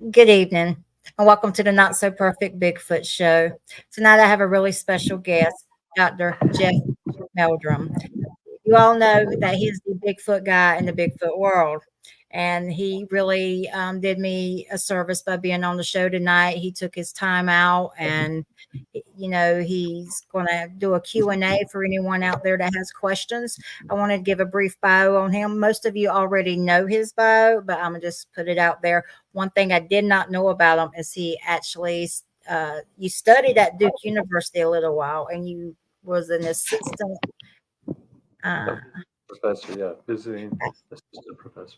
Good evening, and welcome to the Not So Perfect Bigfoot Show. Tonight, I have a really special guest, Dr. Jeff Meldrum. You all know that he's the Bigfoot guy in the Bigfoot world. And he really did me a service by being on the show tonight. He took his time out and, he's going to do a Q&A for anyone out there that has questions. I want to give a brief bio on him. Most of you already know his bio, but I'm going to just put it out there. One thing I did not know about him is he actually, you studied at Duke University a little while and you was an assistant uh, Professor, yeah, visiting assistant professor.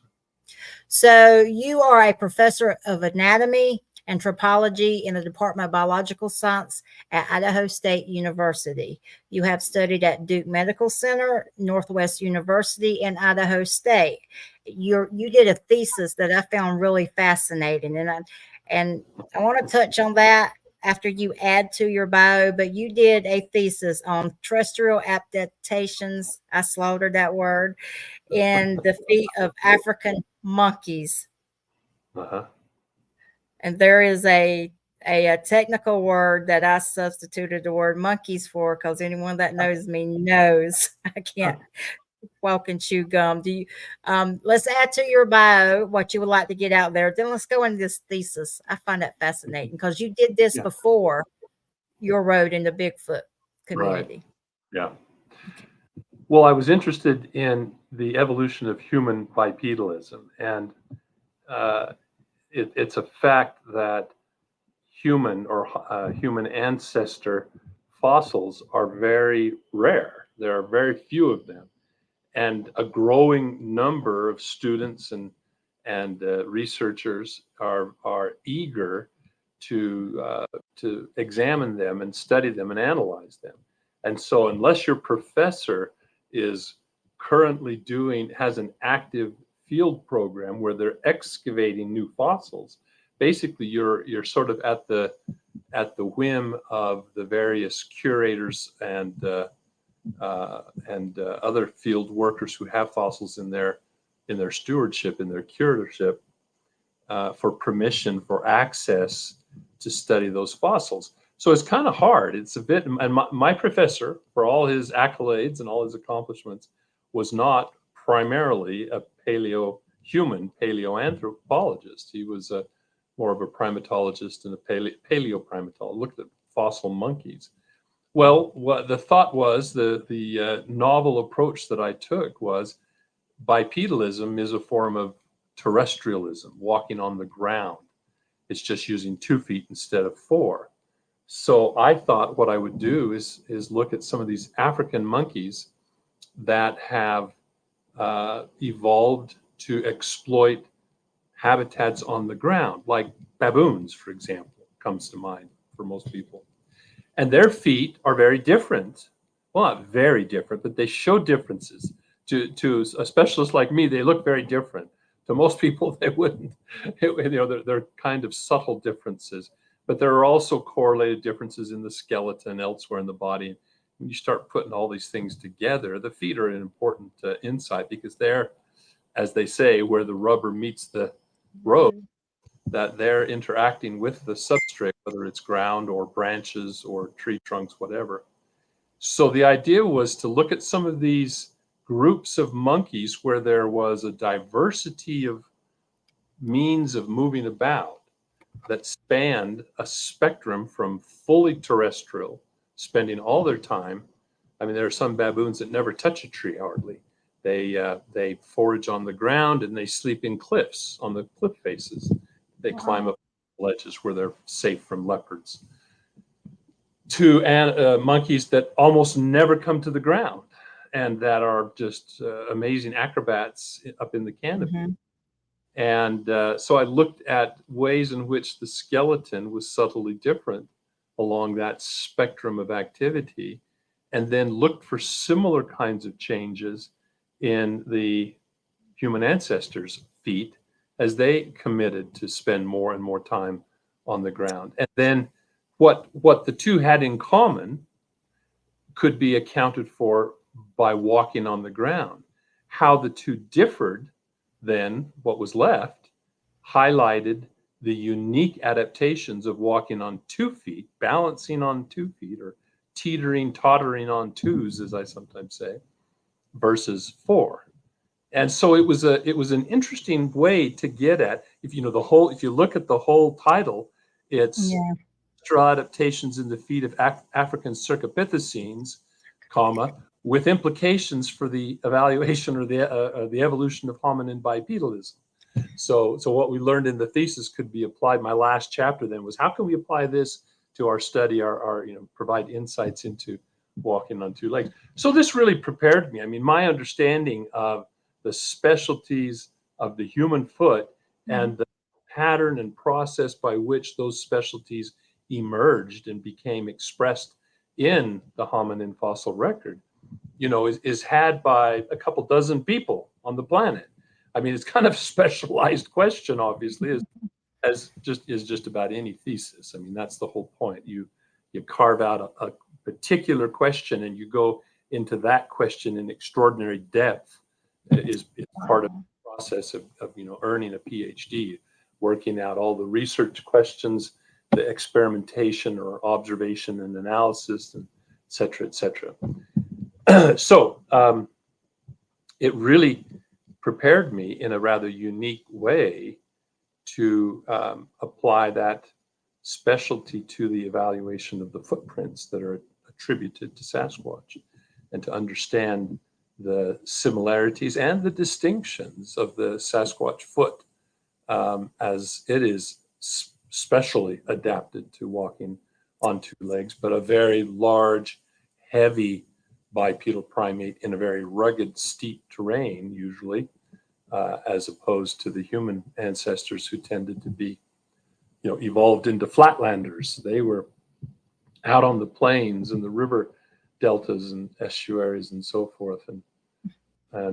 So you are a professor of anatomy, anthropology in the Department of Biological Science at Idaho State University. You have studied at Duke Medical Center, Northwest University, and Idaho State. You did a thesis that I found really fascinating, and I want to touch on that after you add to your bio. But you did a thesis on terrestrial adaptations. I slaughtered that word in the feet of African monkeys. Uh-huh. And there is a technical word that I substituted the word monkeys for because anyone that knows me knows I can't walk and chew gum. Do you? Let's add to your bio what you would like to get out there. Then let's go into this thesis. I find that fascinating because you did this Yeah. before your road in the Bigfoot community. Right. Yeah. Well, I was interested in the evolution of human bipedalism, and it's a fact that human or human ancestor fossils are very rare. There are very few of them, and a growing number of students and researchers are eager to examine them and study them and analyze them. And so, unless your professor is currently has an active field program where they're excavating new fossils, basically you're sort of at the whim of the various curators and other field workers who have fossils in their stewardship, in their curatorship, for permission, for access to study those fossils. So it's kind of hard. It's a bit, and my professor, for all his accolades and all his accomplishments, was not primarily a human paleoanthropologist. He was more of a primatologist and a paleoprimatologist, looked at fossil monkeys. Well, what the thought was, the novel approach that I took was bipedalism is a form of terrestrialism, walking on the ground. It's just using 2 feet instead of 4. So I thought what I would do is look at some of these African monkeys that have evolved to exploit habitats on the ground, like baboons, for example, comes to mind for most people. And their feet are very different. Well, not very different, but they show differences. To a specialist like me, they look very different. To most people, they wouldn't. They're kind of subtle differences. But there are also correlated differences in the skeleton, elsewhere in the body. When you start putting all these things together, the feet are an important insight, because they're, as they say, where the rubber meets the road, that they're interacting with the substrate, whether it's ground or branches or tree trunks, whatever. So the idea was to look at some of these groups of monkeys where there was a diversity of means of moving about that spanned a spectrum from fully terrestrial, spending all their time. I mean, there are some baboons that never touch a tree hardly. They forage on the ground and they sleep in cliffs, on the cliff faces. They climb up ledges where they're safe from leopards. To monkeys that almost never come to the ground and that are just amazing acrobats up in the canopy. Mm-hmm. And so I looked at ways in which the skeleton was subtly different along that spectrum of activity, and then looked for similar kinds of changes in the human ancestors' feet as they committed to spend more and more time on the ground. And then what the two had in common could be accounted for by walking on the ground. How the two differed, then what was left highlighted the unique adaptations of walking on 2 feet, balancing on 2 feet, or teetering, tottering on twos, as I sometimes say, versus four. And so it was an interesting way to get at, if you know the whole, if you look at the whole title, it's Yeah. structural adaptations in the feet of African Cercopithecines, comma, with implications for the evaluation or the evolution of hominin bipedalism. So what we learned in the thesis could be applied. My last chapter then was, how can we apply this to our study, our provide insights into walking on two legs. So this really prepared me. I mean, my understanding of the specialties of the human foot and the pattern and process by which those specialties emerged and became expressed in the hominin fossil record, is had by a couple dozen people on the planet. I mean, it's kind of a specialized question, obviously, as just about any thesis. I mean, that's the whole point. You carve out a particular question and you go into that question in extraordinary depth. Is part of the process of earning a PhD, working out all the research questions, the experimentation or observation and analysis, and et cetera, et cetera. So it really prepared me in a rather unique way to apply that specialty to the evaluation of the footprints that are attributed to Sasquatch, and to understand the similarities and the distinctions of the Sasquatch foot, as it is specially adapted to walking on two legs, but a very large, heavy bipedal primate in a very rugged, steep terrain, usually, as opposed to the human ancestors who tended to be, evolved into flatlanders. They were out on the plains and the river deltas and estuaries and so forth, and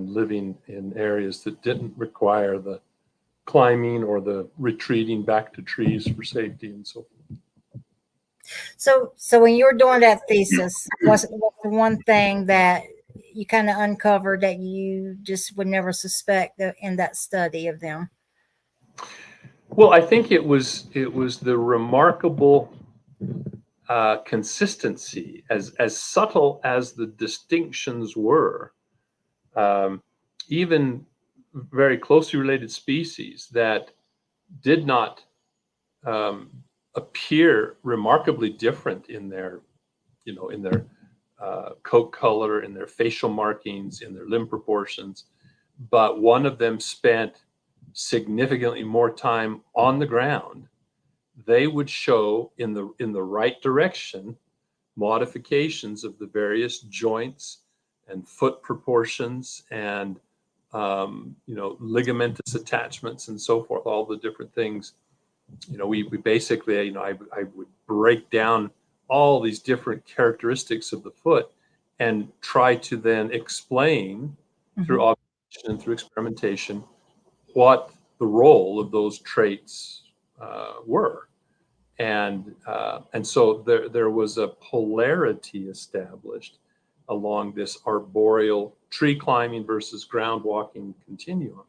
living in areas that didn't require the climbing or the retreating back to trees for safety and so forth. So when you were doing that thesis, what's the one thing that you kind of uncovered that you just would never suspect in that study of them? Well, I think it was the remarkable consistency, as subtle as the distinctions were. Even very closely related species that did not appear remarkably different in their coat color, in their facial markings, in their limb proportions, but one of them spent significantly more time on the ground. They would show in the right direction modifications of the various joints and foot proportions and ligamentous attachments and so forth, all the different things. We basically, I would break down all these different characteristics of the foot and try to then explain through observation and through experimentation what the role of those traits were. And so there was a polarity established along this arboreal tree climbing versus ground walking continuum.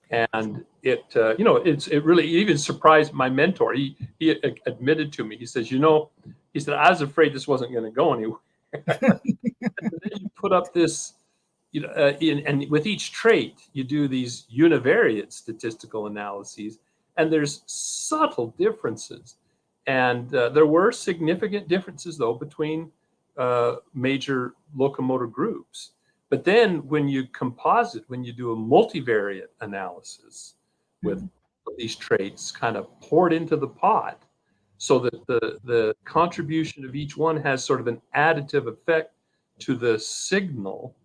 And it really even surprised my mentor. He admitted to me, he says, he said, I was afraid this wasn't going to go anywhere. And then you put up this, and with each trait, you do these univariate statistical analyses, and there's subtle differences. And there were significant differences, though, between major locomotor groups. But then when you composite, when you do a multivariate analysis with these traits kind of poured into the pot, so that the contribution of each one has sort of an additive effect to the signal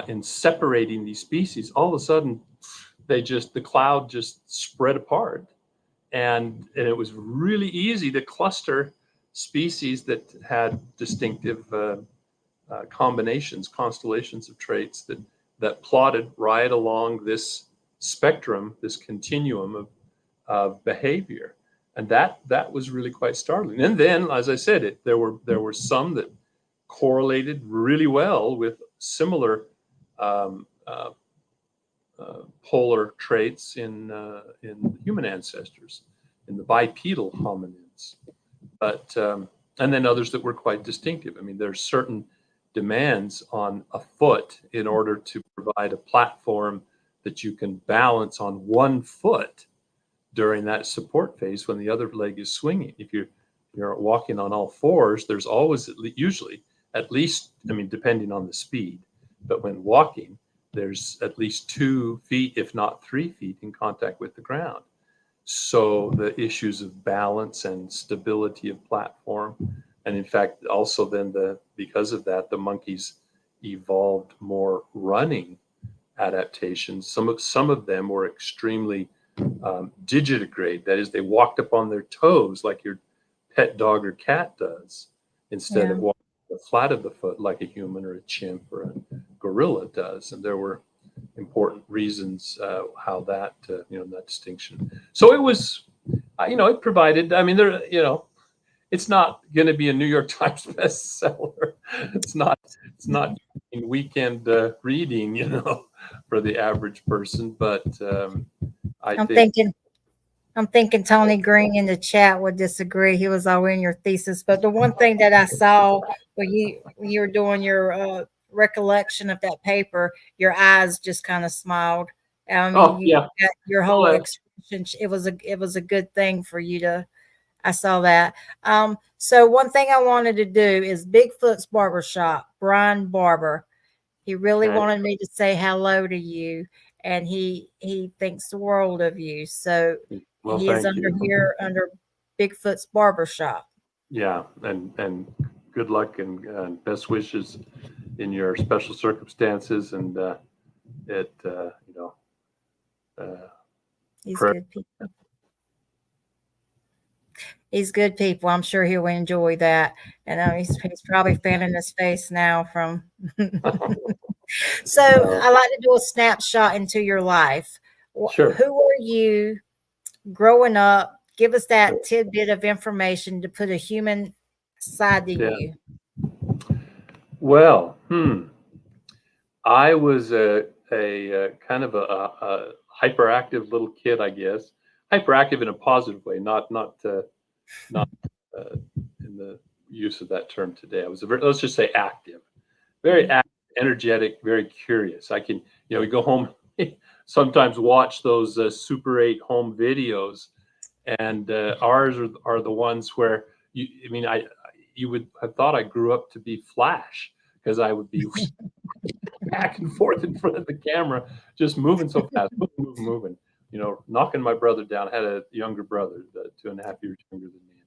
in separating these species, all of a sudden the cloud just spread apart. And it was really easy to cluster species that had distinctive combinations, constellations of traits that plotted right along this spectrum, this continuum of behavior. And that was really quite startling. And then, as I said, there were some that correlated really well with similar polar traits in human ancestors. in the bipedal hominins. But and then others that were quite distinctive. I mean, there's certain demands on a foot in order to provide a platform that you can balance on one foot during that support phase when the other leg is swinging. If you're walking on all fours, there's always usually at least, I mean, depending on the speed, but when walking, there's at least 2 feet, if not 3 feet, in contact with the ground. So the issues of balance and stability of platform, and in fact, also then because of that, the monkeys evolved more running adaptations. Some of them were extremely digitigrade. That is, they walked up on their toes like your pet dog or cat does, instead of walking the flat of the foot like a human or a chimp or a gorilla does. And there were important reasons how that that distinction. So it was, it provided. I mean, it's not going to be a New York Times bestseller. It's not weekend reading, for the average person. But I'm thinking Tony Green in the chat would disagree. He was all in your thesis. But the one thing that I saw when you were doing your recollection of that paper, your eyes just kind of smiled. I mean, you got your whole expression. It was a good thing for you to. I saw that. So one thing I wanted to do is Bigfoot's Barbershop, Brian Barber. He really wanted me to say hello to you, and he thinks the world of you. So he is under Bigfoot's Barbershop. Yeah, and good luck and best wishes in your special circumstances, and he's good people. He's good people. I'm sure he'll enjoy that. And he's probably fanning his face now from. So I like to do a snapshot into your life. Sure. Who were you growing up? Give us that tidbit of information to put a human side to you. Well, I was a kind of a hyperactive little kid, I guess. Hyperactive in a positive way, not in the use of that term today. I was let's just say active, very active, energetic, very curious. I can, we go home, sometimes watch those Super 8 home videos, and ours are the ones where you would have thought I grew up to be Flash, because I would be back and forth in front of the camera, just moving so fast, moving, knocking my brother down. I had a younger brother, 2.5 years younger than me.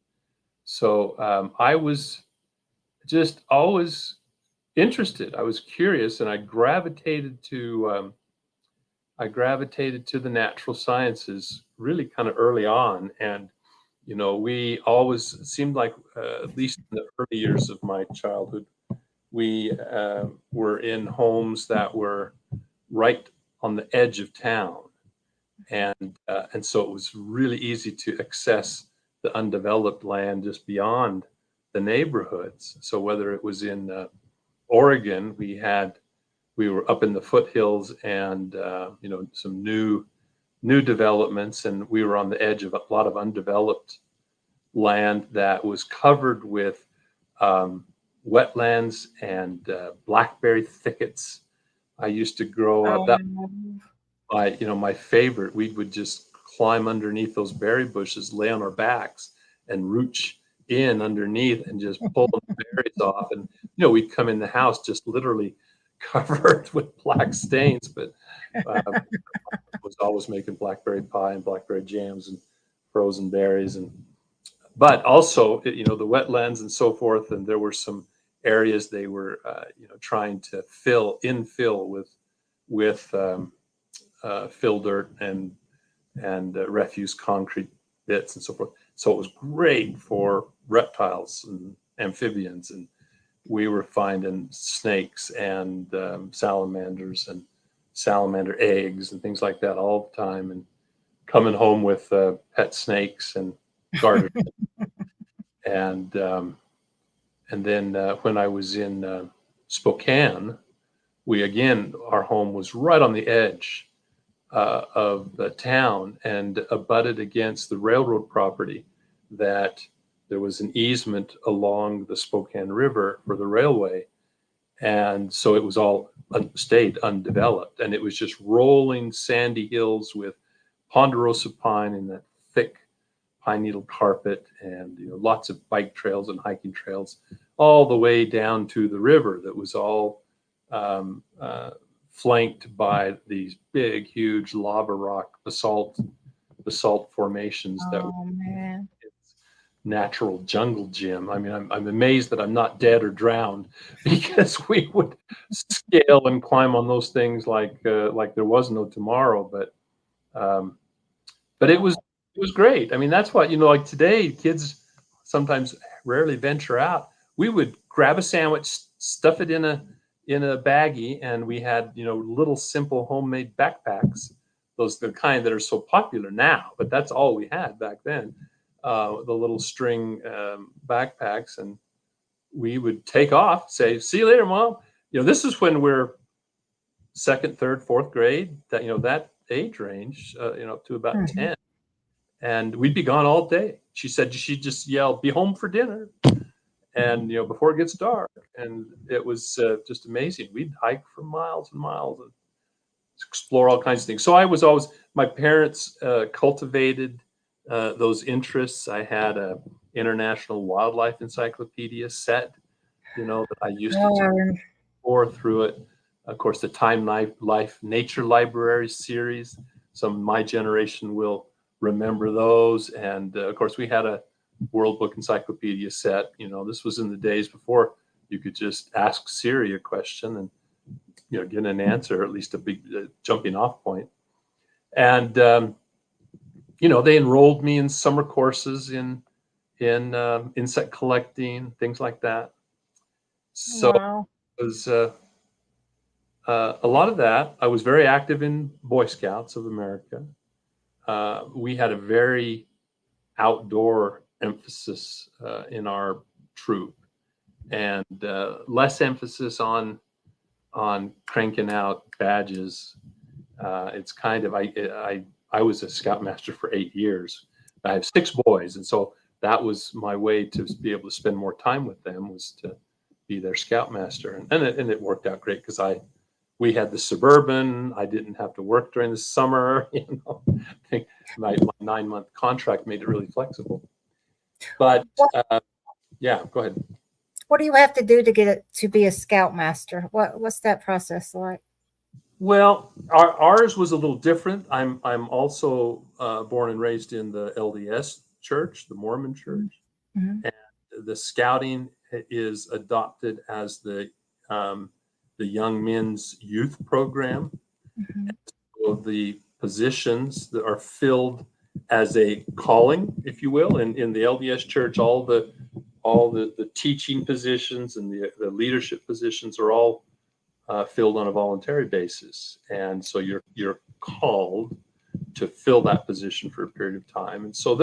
So I was just always interested. I was curious, and I gravitated to the natural sciences really kind of early on. And we always seemed like, at least in the early years of my childhood, we were in homes that were right on the edge of town, and so it was really easy to access the undeveloped land just beyond the neighborhoods. So whether it was in Oregon, we were up in the foothills, and some new developments, and we were on the edge of a lot of undeveloped land that was covered with wetlands and blackberry thickets. I used to grow up. That my favorite. We would just climb underneath those berry bushes, lay on our backs, and rooch in underneath and just pull the berries off. And we'd come in the house just literally covered with black stains, but was always making blackberry pie and blackberry jams and frozen berries, but also the wetlands and so forth. And there were some areas they were trying to infill with fill dirt and refuse concrete bits and so forth. So it was great for reptiles and amphibians, and we were finding snakes and salamanders and salamander eggs and things like that all the time, and coming home with pet snakes and garter. And then when I was in Spokane, our home was right on the edge of the town and abutted against the railroad property, that there was an easement along the Spokane River for the railway. And so it was all stayed undeveloped, and it was just rolling sandy hills with ponderosa pine and that thick pine needle carpet, and lots of bike trails and hiking trails all the way down to the river that was all flanked by these big, huge lava rock basalt formations that were Oh man. natural jungle gym. I mean, I'm amazed that I'm not dead or drowned, because we would scale and climb on those things like there was no tomorrow. Um, but it was great. I mean, that's what, like today, kids sometimes rarely venture out. We would grab a sandwich, stuff it in a baggie, and we had little simple homemade backpacks. Those the kind that are so popular now, but that's all we had back then. The little string backpacks, and we would take off, say, "See you later, Mom." This is when we're second, third, fourth grade. That age range, up to about Mhm. 10, and we'd be gone all day. She said she'd just yell, "Be home for dinner," and before it gets dark. And it was just amazing. We'd hike for miles and miles and explore all kinds of things. So I was always, my parents cultivated those interests. I had a International Wildlife Encyclopedia set, that I used to Oh, pour through it. Of course, the Time Life Nature Library series. Some of my generation will remember those. And of course, we had a World Book Encyclopedia set. This was in the days before you could just ask Siri a question and get an answer, at least a big jumping off point. And they enrolled me in summer courses in insect collecting, things like that. So wow. it was a lot of that. I was very active in Boy Scouts of America. We had a very outdoor emphasis in our troop, and less emphasis on cranking out badges. It's kind of I was a scoutmaster for 8 years. I have 6 boys, and so that was my way to be able to spend more time with them, was to be their scoutmaster, and it worked out great, because we had the Suburban. I didn't have to work during the summer. My 9-month contract made it really flexible. But What yeah, go ahead. what do you have to do to get it to be a scoutmaster? What's that process like? Well, ours was a little different. I'm also born and raised in the LDS church, the Mormon church, Mhm. and the scouting is adopted as the young men's youth program. Mhm. So the positions that are filled as a calling, if you will, in the LDS church, all the teaching positions and the leadership positions are all filled on a voluntary basis, and so you're called to fill that position for a period of time. And so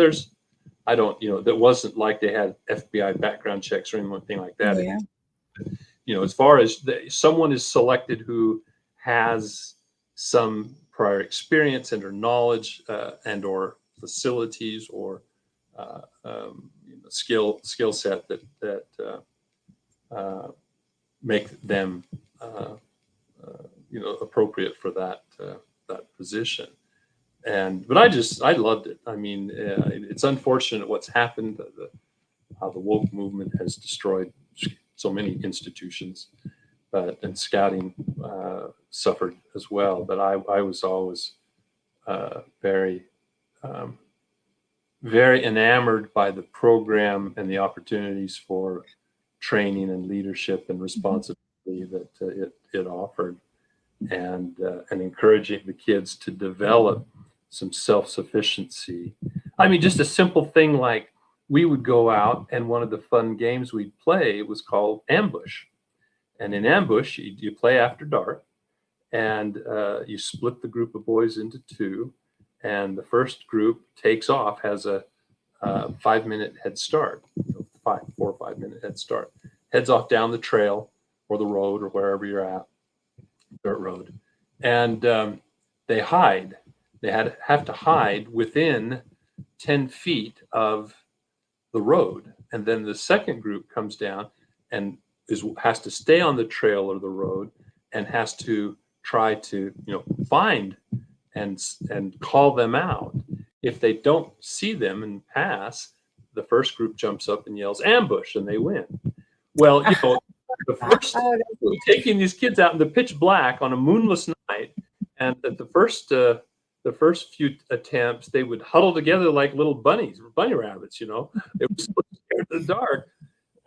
I don't, that wasn't like they had FBI background checks or anything like that. Yeah. As far as someone is selected who has some prior experience and or knowledge and or facilities or skill set that make them appropriate for that position. But I loved it. I mean, it's unfortunate what's happened, how the woke movement has destroyed so many institutions, and scouting suffered as well. But I was always very very enamored by the program and the opportunities for training and leadership and Mhm. responsibility that it offered, and encouraging the kids to develop some self-sufficiency. I mean, just a simple thing like, we would go out, and one of the fun games we'd play was called ambush. And in ambush, you play after dark, and you split the group of boys into 2, and the first group takes off, has a 5-minute head start, 4 or 5 minute head start, heads off down the trail or the road or wherever you're at, dirt road, and they hide. They have to hide within 10 feet of the road. And then the second group comes down and has to stay on the trail or the road and has to try to, find and call them out. If they don't see them and pass, the first group jumps up and yells ambush, and they win. Well, the first Oh, taking these kids out in the pitch black on a moonless night, and at the first few attempts, they would huddle together like little bunny rabbits. They were so scared of the dark,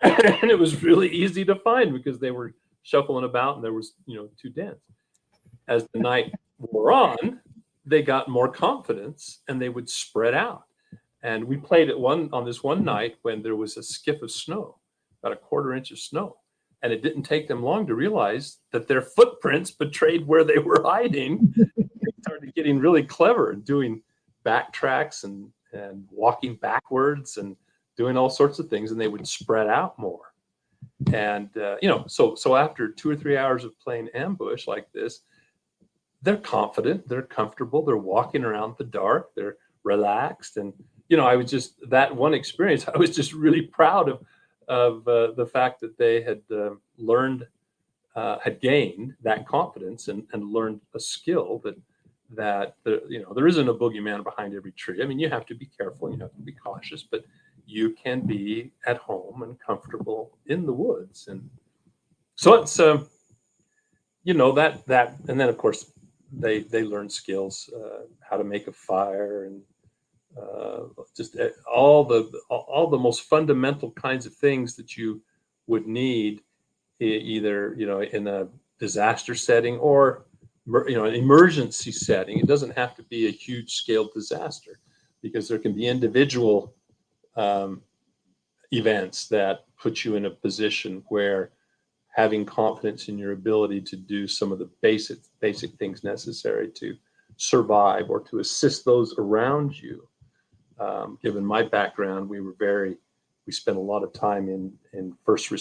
and it was really easy to find because they were shuffling about and there was too dense. As the night wore on, they got more confidence and they would spread out. And we played on this one night when there was a skiff of snow, about a quarter inch of snow. And it didn't take them long to realize that their footprints betrayed where they were hiding. They started getting really clever and doing backtracks and walking backwards and doing all sorts of things, and they would spread out more. And so after 2 or 3 hours of playing ambush like this, they're confident, they're comfortable, they're walking around the dark, they're relaxed. And I was just, that one experience, I was just really proud of the fact that they had had gained that confidence and learned a skill that there isn't a boogeyman behind every tree. I mean, you have to be careful, you have to be cautious, but you can be at home and comfortable in the woods. And so it's that, and then of course they learn skills, how to make a fire, and just all the most fundamental kinds of things that you would need either in a disaster setting or an emergency setting. It doesn't have to be a huge scale disaster, because there can be individual events that put you in a position where having confidence in your ability to do some of the basic things necessary to survive or to assist those around you. Given my background, we spent a lot of time in first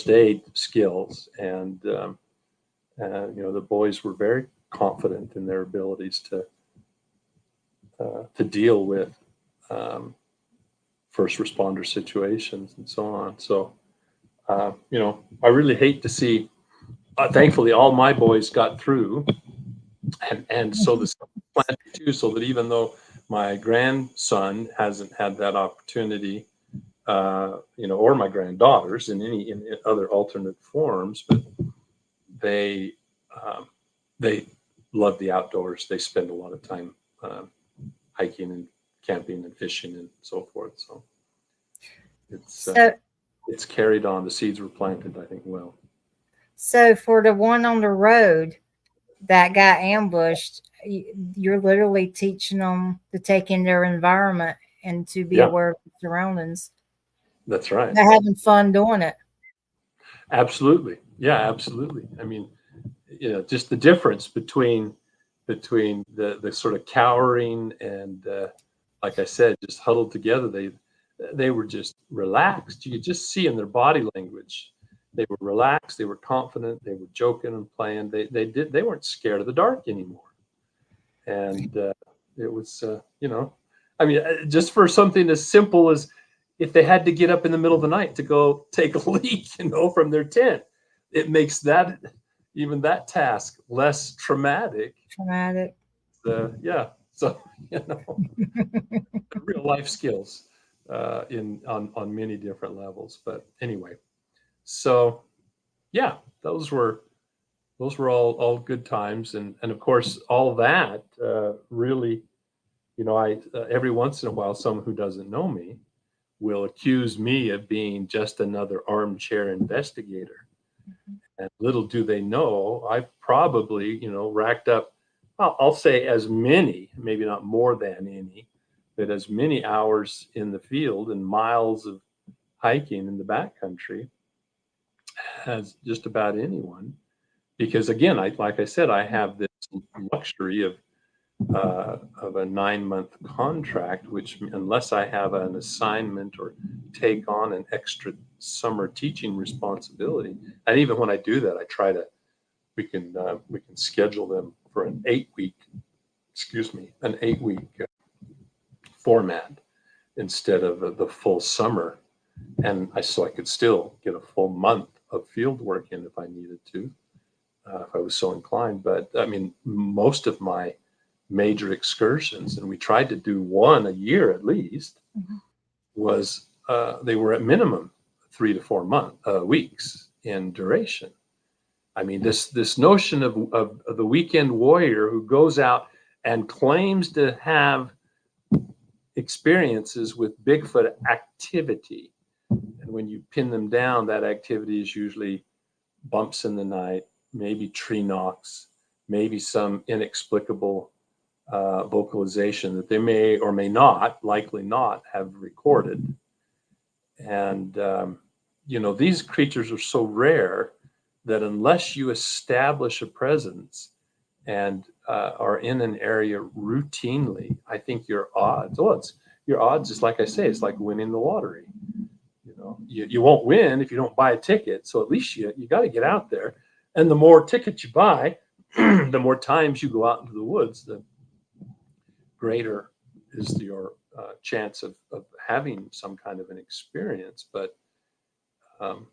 aid skills, and the boys were very confident in their abilities to deal with first responder situations and so on. So, I really hate to see, thankfully all my boys got through, and so the plan too, so that even though my grandson hasn't had that opportunity, or my granddaughters in other alternate forms, but they love the outdoors. They spend a lot of time hiking and camping and fishing and so forth. So it's carried on. The seeds were planted, I think, well. So for the one on the road that got ambushed, you're literally teaching them to take in their environment and to be aware of the surroundings. That's right. They're having fun doing it. Absolutely. Yeah, absolutely. I mean, just the difference between the sort of cowering and, like I said, just huddled together. They were just relaxed. You could just see in their body language. They were relaxed. They were confident. They were joking and playing. They weren't scared of the dark anymore. And it was, I mean, just for something as simple as if they had to get up in the middle of the night to go take a leak, from their tent, it makes even that task less traumatic. Yeah. So, real life skills on many different levels. But anyway, so yeah, those were all good times. And of course, all that really, I every once in a while, someone who doesn't know me will accuse me of being just another armchair investigator. Mm-hmm. And little do they know, I've probably, racked up, I'll say as many, maybe not more than any, but as many hours in the field and miles of hiking in the backcountry as just about anyone. Because again, like I said, I have this luxury of a 9-month contract, which unless I have an assignment or take on an extra summer teaching responsibility, and even when I do that, I try to we can schedule them for an 8-week, an 8-week format instead of the full summer. And so I could still get a full month of field work in if I needed to, if I was so inclined. But I mean, most of my major excursions, and we tried to do one a year at least, was they were at minimum 3 to 4 weeks in duration. I mean, this notion of the weekend warrior who goes out and claims to have experiences with Bigfoot activity. And when you pin them down, that activity is usually bumps in the night, maybe tree knocks, maybe some inexplicable vocalization that they may or may not, likely not, have recorded. And, these creatures are so rare that unless you establish a presence and are in an area routinely, I think your odds is, like I say, it's like winning the lottery. You won't win if you don't buy a ticket. So at least you got to get out there. And the more tickets you buy, the more times you go out into the woods, the greater is your chance of having some kind of an experience. But, and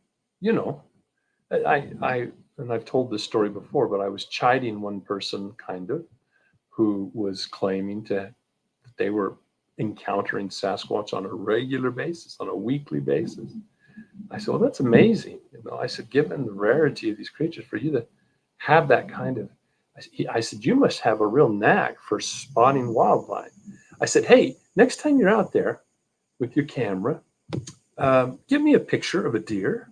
I've told this story before, but I was chiding one person who was claiming that they were encountering Sasquatch on a regular basis, on a weekly basis. I said, well, that's amazing. I said, given the rarity of these creatures, for you to have that kind of, I said, you must have a real knack for spotting wildlife. I said, hey, next time you're out there with your camera, give me a picture of a deer,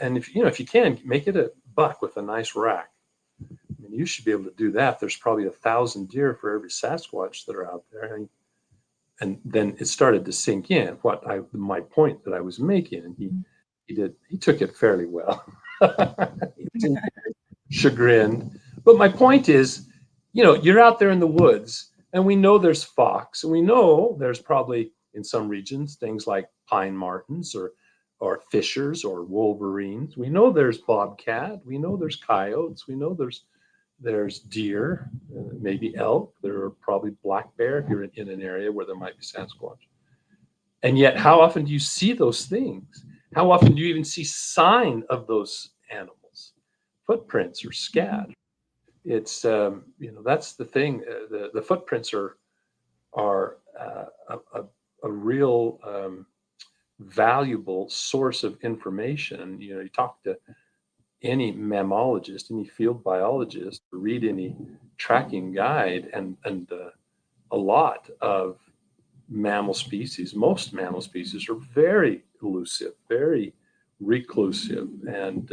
and if you can, make it a buck with a nice rack. I mean, you should be able to do that. There's probably 1,000 deer for every Sasquatch that are out there. And then it started to sink in my point that I was making, and he took it fairly well. He seemed chagrined. But my point is, you're out there in the woods, and we know there's fox, and we know there's probably in some regions things like pine martens or fishers or wolverines. We know there's bobcat. We know there's coyotes. We know there's deer, maybe elk. There are probably black bear if you're in an area where there might be Sasquatch. And yet, how often do you see those things? How often do you even see sign of those animals, footprints or scat? It's that's the thing. The footprints are a real valuable source of information. You talk to any mammologist, any field biologist, read any tracking guide, and a lot of mammal species, most mammal species, are very elusive, very reclusive, and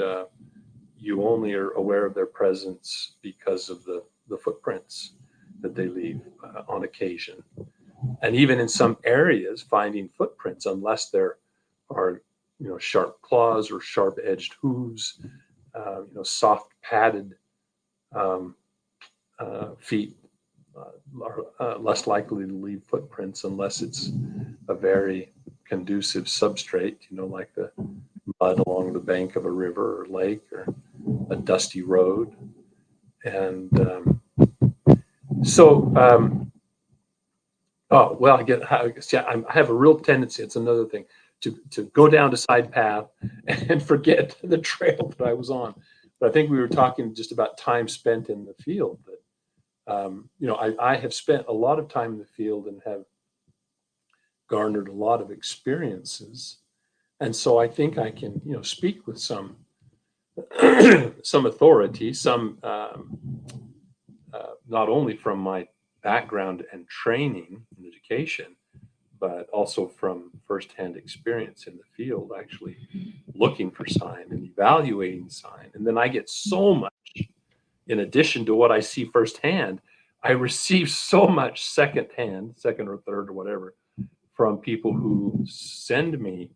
you only are aware of their presence because of the footprints that they leave on occasion. And even in some areas, finding footprints, unless there are sharp claws or sharp edged hooves, soft padded feet are less likely to leave footprints unless it's a very conducive substrate, like the mud along the bank of a river or lake or a dusty road. And I have a real tendency, it's another thing, to go down a side path and forget the trail that I was on. But I think we were talking just about time spent in the field. But I have spent a lot of time in the field and have garnered a lot of experiences, and so I think I can speak with some authority, not only from my background and training and education, but also from firsthand experience in the field, actually looking for sign and evaluating sign. And then I get so much, in addition to what I see firsthand, I receive so much second or third or whatever, from people who send me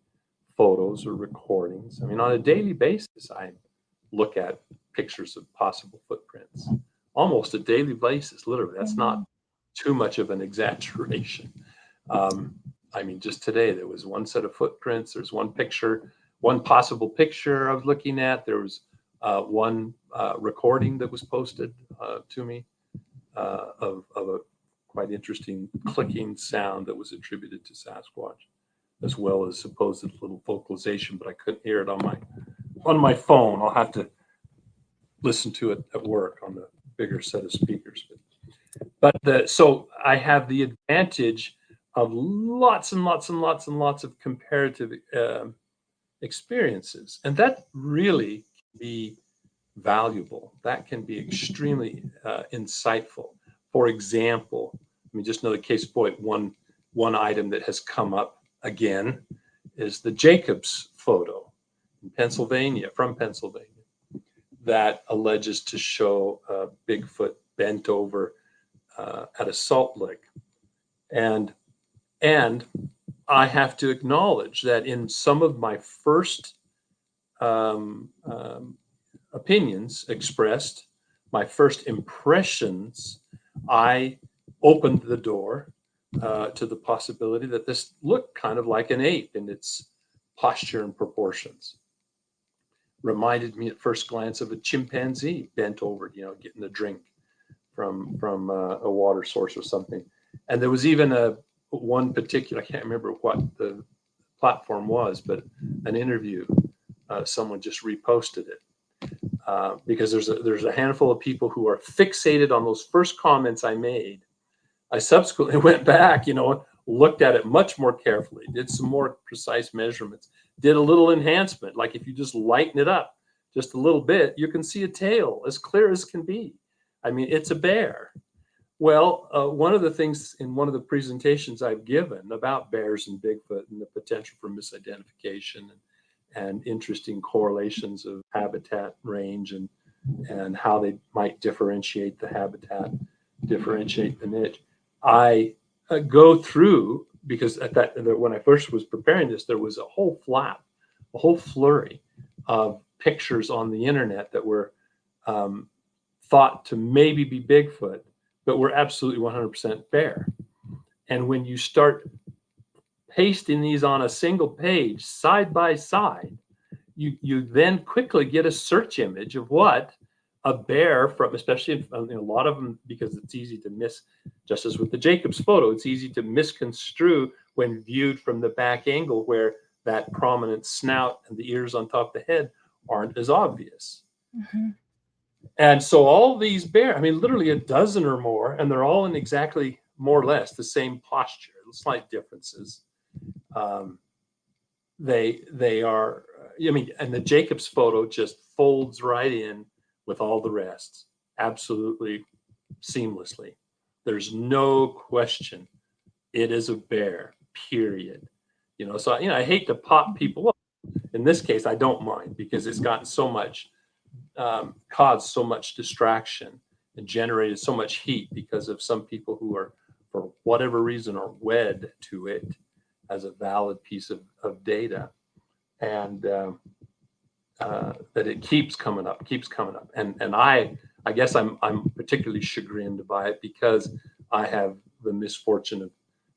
photos or recordings. I mean, on a daily basis, I look at pictures of possible footprints, almost a daily basis, literally. That's not too much of an exaggeration. I mean, just today, there was one set of footprints. There's one possible picture I was looking at. There was one recording that was posted to me of a quite interesting clicking sound that was attributed to Sasquatch, as well as supposed little vocalization, but I couldn't hear it on my phone. I'll have to listen to it at work on the bigger set of speakers. So I have the advantage of lots and lots and lots and lots of comparative experiences, and that really can be valuable. That can be extremely insightful. For example, I mean, just another case point. One item that has come up again is the Jacobs photo in Pennsylvania, from Pennsylvania, that alleges to show Bigfoot bent over at a salt lick. And I have to acknowledge that in some of my first opinions expressed, my first impressions, I opened the door to the possibility that this looked kind of like an ape in its posture and proportions. Reminded me at first glance of a chimpanzee bent over, getting a drink from a water source or something. And there was even one particular, I can't remember what the platform was, but an interview, someone just reposted it. Because there's a handful of people who are fixated on those first comments I made. I subsequently went back, looked at it much more carefully, did some more precise measurements, did a little enhancement. Like if you just lighten it up just a little bit, you can see a tail as clear as can be. I mean, it's a bear. Well, one of the things in one of the presentations I've given about bears and Bigfoot and the potential for misidentification and interesting correlations of habitat range and how they might differentiate the habitat, differentiate the niche. I go through, because when I first was preparing this, there was a whole flurry of pictures on the internet that were thought to maybe be Bigfoot, but were absolutely 100% bear. And when you start pasting these on a single page side by side, you then quickly get a search image of what a bear from, especially a lot of them, because it's easy to miss, just as with the Jacobs photo, it's easy to misconstrue when viewed from the back angle where that prominent snout and the ears on top of the head aren't as obvious. Mm-hmm. And so all these bears, I mean, literally a dozen or more, and they're all in exactly more or less the same posture, slight differences. They are, I mean, and the Jacobs photo just folds right in with all the rest, absolutely seamlessly. There's no question it is a bear, period. So I hate to pop people up. In this case, I don't mind, because it's gotten so much, caused so much distraction and generated so much heat because of some people who are, for whatever reason, are wed to it as a valid piece of data, and that it keeps coming up. And I guess I'm particularly chagrined by it, because I have the misfortune of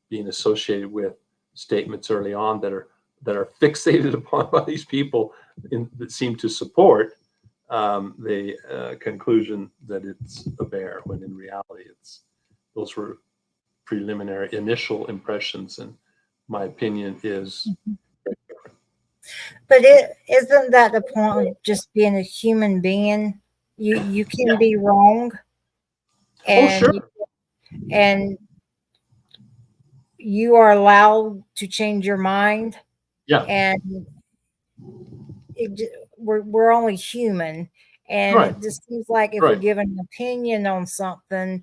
being associated with statements early on that are fixated upon by these people that seem to support the conclusion that it's a bear, when in reality those were preliminary initial impressions, and my opinion is. But isn't that the point of just being a human being? You can be wrong, and Sure. and you are allowed to change your mind. Yeah. And we're only human, and Right. it just seems like if we Right. give an opinion on something,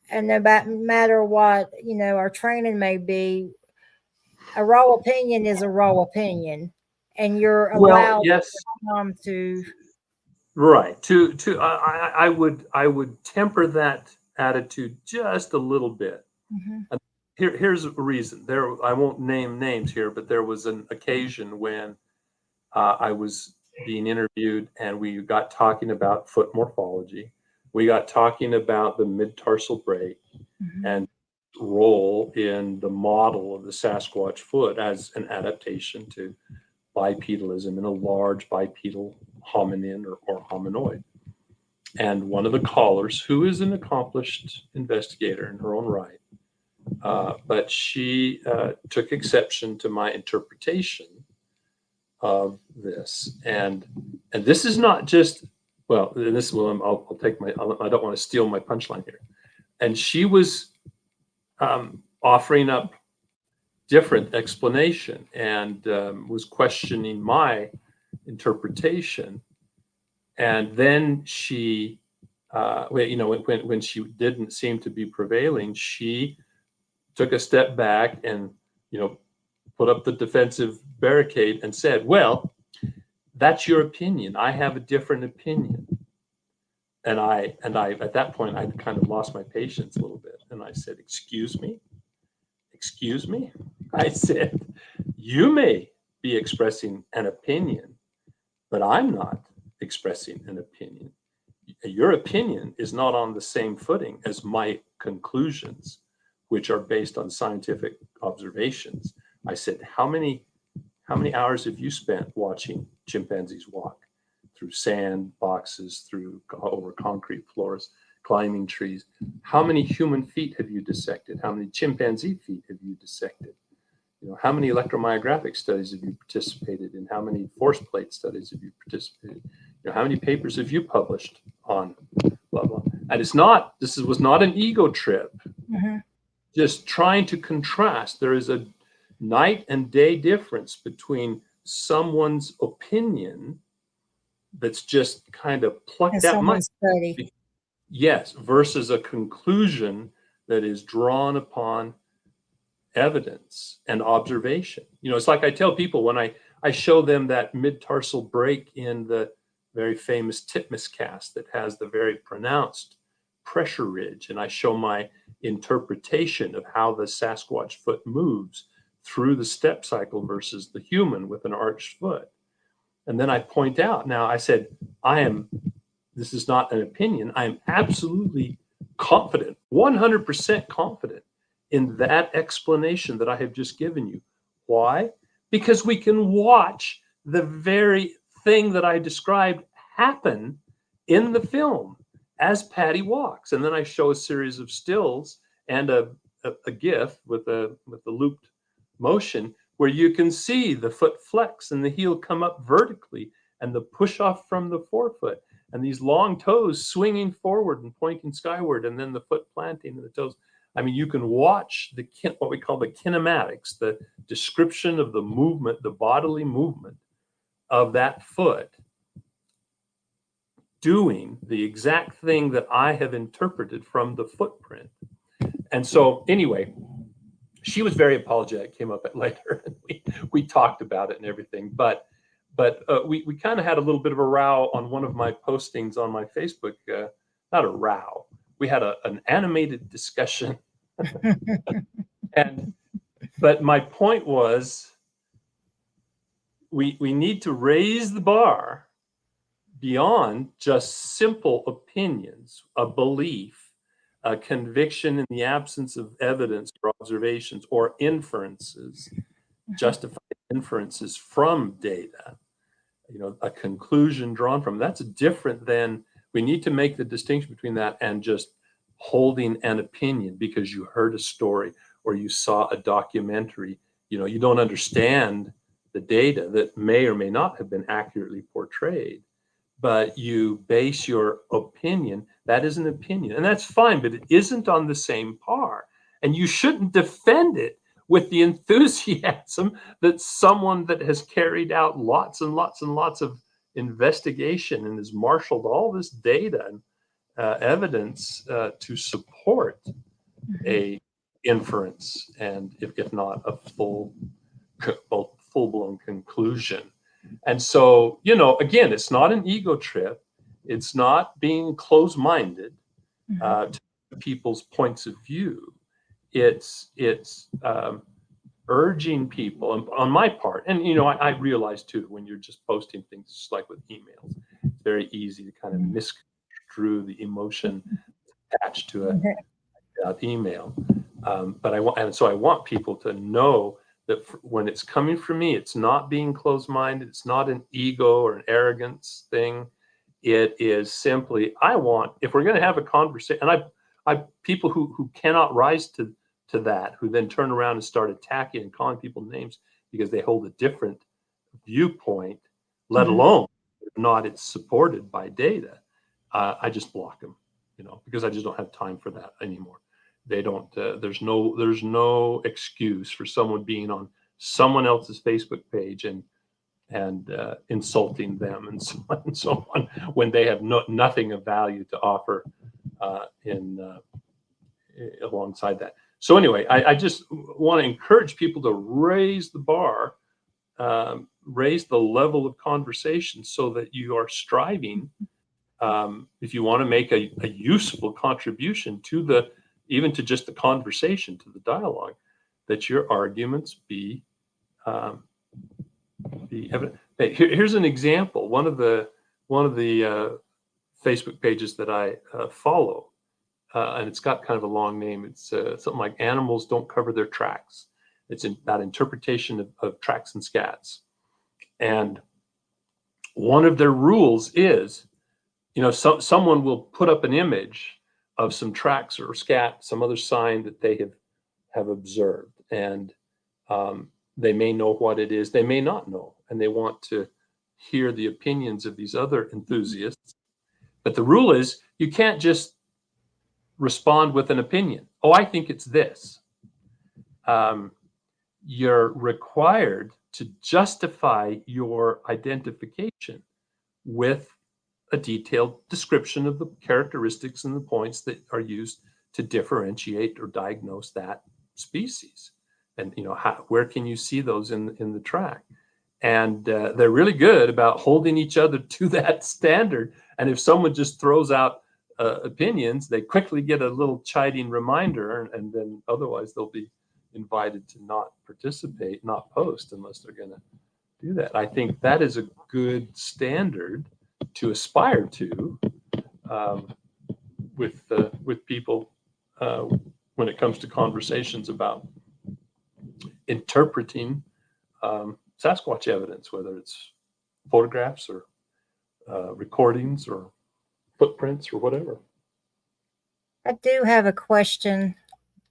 and no matter what our training may be, a raw opinion is a raw opinion, and you're Well, allowed yes. to Right. I would temper that attitude just a little bit. Mhm. Here's a reason. I won't name names here, but there was an occasion when I was being interviewed, and we got talking about foot morphology. We got talking about the mid-tarsal break Mhm. and role in the model of the Sasquatch foot as an adaptation to bipedalism in a large bipedal hominin or hominoid. And one of the callers, who is an accomplished investigator in her own right, but she took exception to my interpretation of this. And this is not just, well, this will, I'll take my, I don't want to steal my punchline here. And she was offering up different explanation and was questioning my interpretation. And then she, when she didn't seem to be prevailing, she took a step back and, put up the defensive barricade and said, well, that's your opinion. I have a different opinion. And I, at that point, I kind of lost my patience a little bit. And I said, excuse me? I said, you may be expressing an opinion, but I'm not expressing an opinion. Your opinion is not on the same footing as my conclusions, which are based on scientific observations. I said, how many hours have you spent watching chimpanzees walk through sand boxes, over concrete floors, climbing trees? How many human feet have you dissected? How many chimpanzee feet have you dissected? How many electromyographic studies have you participated in? How many force plate studies have you participated in? How many papers have you published on blah, blah? And this was not an ego trip. Mm-hmm. Just trying to contrast. There is a night and day difference between someone's opinion that's just kind of plucked out. Yes, versus a conclusion that is drawn upon evidence and observation. It's like I tell people when I show them that mid-tarsal break in the very famous Titmus cast that has the very pronounced pressure ridge, and I show my interpretation of how the Sasquatch foot moves through the step cycle versus the human with an arched foot. And then I point out, now I said, this is not an opinion, I am absolutely confident, 100% confident in that explanation that I have just given you. Why? Because we can watch the very thing that I described happen in the film as Patty walks. And then I show a series of stills and a GIF with the looped motion where you can see the foot flex and the heel come up vertically and the push off from the forefoot and these long toes swinging forward and pointing skyward, and then the foot planting and the toes. I mean, you can watch what we call the kinematics, the description of the movement, the bodily movement of that foot doing the exact thing that I have interpreted from the footprint. And so anyway, she was very apologetic, came up later, and we talked about it and everything. But we kind of had a little bit of a row on one of my postings on my Facebook. Not a row. We had an animated discussion. But my point was, we need to raise the bar beyond just simple opinions, a belief, a conviction in the absence of evidence or observations or inferences, justified inferences from data, a conclusion drawn from. That's different than, we need to make the distinction between that and just holding an opinion because you heard a story or you saw a documentary. You don't understand the data that may or may not have been accurately portrayed, but you base your opinion. That is an opinion, and that's fine, but it isn't on the same par. And you shouldn't defend it with the enthusiasm that someone that has carried out lots and lots and lots of investigation and has marshaled all this data and evidence to support a inference, and if not a full-blown conclusion. And so, again, it's not an ego trip. It's not being closed-minded to people's points of view. It's urging people, on my part, and I realize too, when you're just posting things, just like with emails, it's very easy to kind of misconstrue the emotion attached to an email. But I want people to know that when it's coming from me, it's not being closed-minded. It's not an ego or an arrogance thing. It is simply, I want, if we're going to have a conversation, and I people who cannot rise to that, who then turn around and start attacking and calling people names because they hold a different viewpoint, let alone if not it's supported by data. I just block them, because I just don't have time for that anymore. They don't. There's no excuse for someone being on someone else's Facebook page and insulting them and so on and so on when they have nothing of value to offer alongside that. So anyway, I just want to encourage people to raise the bar, raise the level of conversation so that you are striving, if you want to make a useful contribution to even to just the conversation, to the dialogue, that your arguments be evident. Hey, here's an example. One of the Facebook pages that I follow, and it's got kind of a long name. It's something like "Animals Don't Cover Their Tracks." It's about interpretation of tracks and scats. And one of their rules is, someone will put up an image of some tracks or scat, some other sign that they have observed, and they may know what it is, they may not know, and they want to hear the opinions of these other enthusiasts. But the rule is you can't just respond with an opinion. Oh, I think it's this. You're required to justify your identification with a detailed description of the characteristics and the points that are used to differentiate or diagnose that species. And where can you see those in the track? And they're really good about holding each other to that standard. And if someone just throws out opinions, they quickly get a little chiding reminder, and then otherwise they'll be invited to not participate, not post, unless they're going to do that. I think that is a good standard to aspire to with people when it comes to conversations about interpreting Sasquatch evidence, whether it's photographs or recordings or footprints or whatever. I do have a question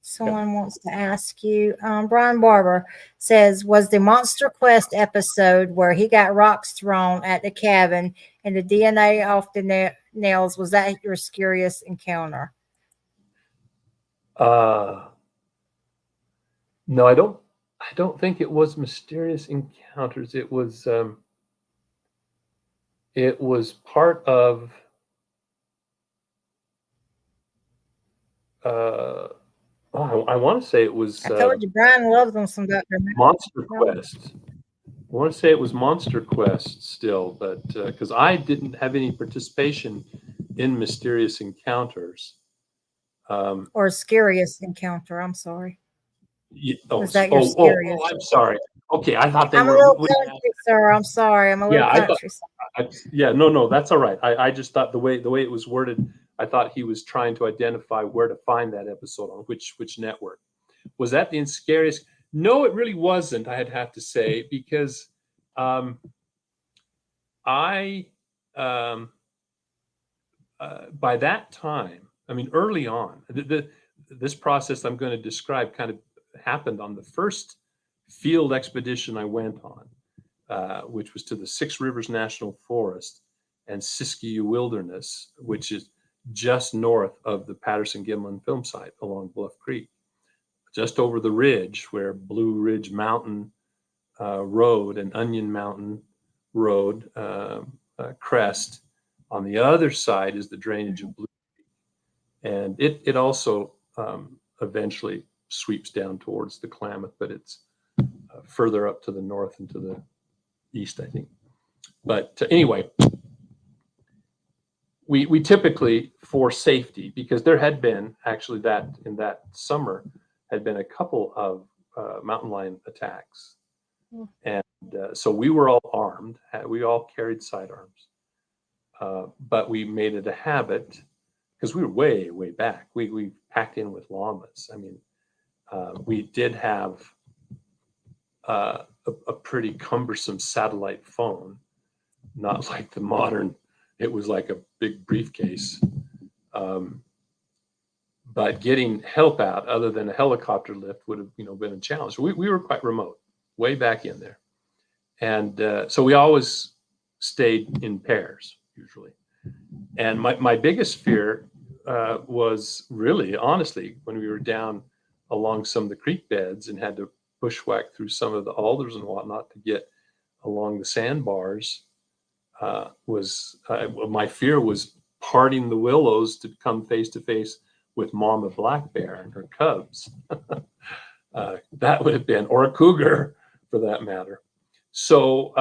someone wants to ask you. Brian Barber says, was the Monster Quest episode where he got rocks thrown at the cabin and the DNA off the nails, was that your scariest encounter? No, I don't think it was Mysterious Encounters. It was part of I want to say it was I told you Brian loves them some Dr. Monster Quest. I want to say it was Monster Quest still, but because I didn't have any participation in Mysterious Encounters. Or scariest encounter, I'm sorry. I'm sorry. Okay, I thought they I'm were. a little country, sir. I'm sorry. I'm a little country. No, that's all right. I just thought the way it was worded, I thought he was trying to identify where to find that episode on which network. Was that the scariest? No, it really wasn't. I'd have to say, because by that time, I mean, early on, this process I'm going to describe kind of happened on the first field expedition I went on, which was to the Six Rivers National Forest and Siskiyou Wilderness, which is just north of the Patterson-Gimlin film site along Bluff Creek, just over the ridge where Blue Ridge Mountain Road and Onion Mountain Road crest. On the other side is the drainage of Blue Creek, and it also eventually sweeps down towards the Klamath, but it's further up to the north and to the east, I think. But anyway, we typically, for safety, because there had been actually in that summer had been a couple of mountain lion attacks, and so we were all armed. We all carried sidearms, but we made it a habit because we were way back. We packed in with llamas. I mean, we did have a pretty cumbersome satellite phone, not like the modern. It was like a big briefcase. But getting help out other than a helicopter lift would have been a challenge. We were quite remote, way back in there. And so we always stayed in pairs usually. And my biggest fear was really, honestly, when we were down along some of the creek beds and had to bushwhack through some of the alders and whatnot to get along the sandbars, my fear was parting the willows to come face to face with Mama Black Bear and her cubs. That would have been, or a cougar for that matter. So,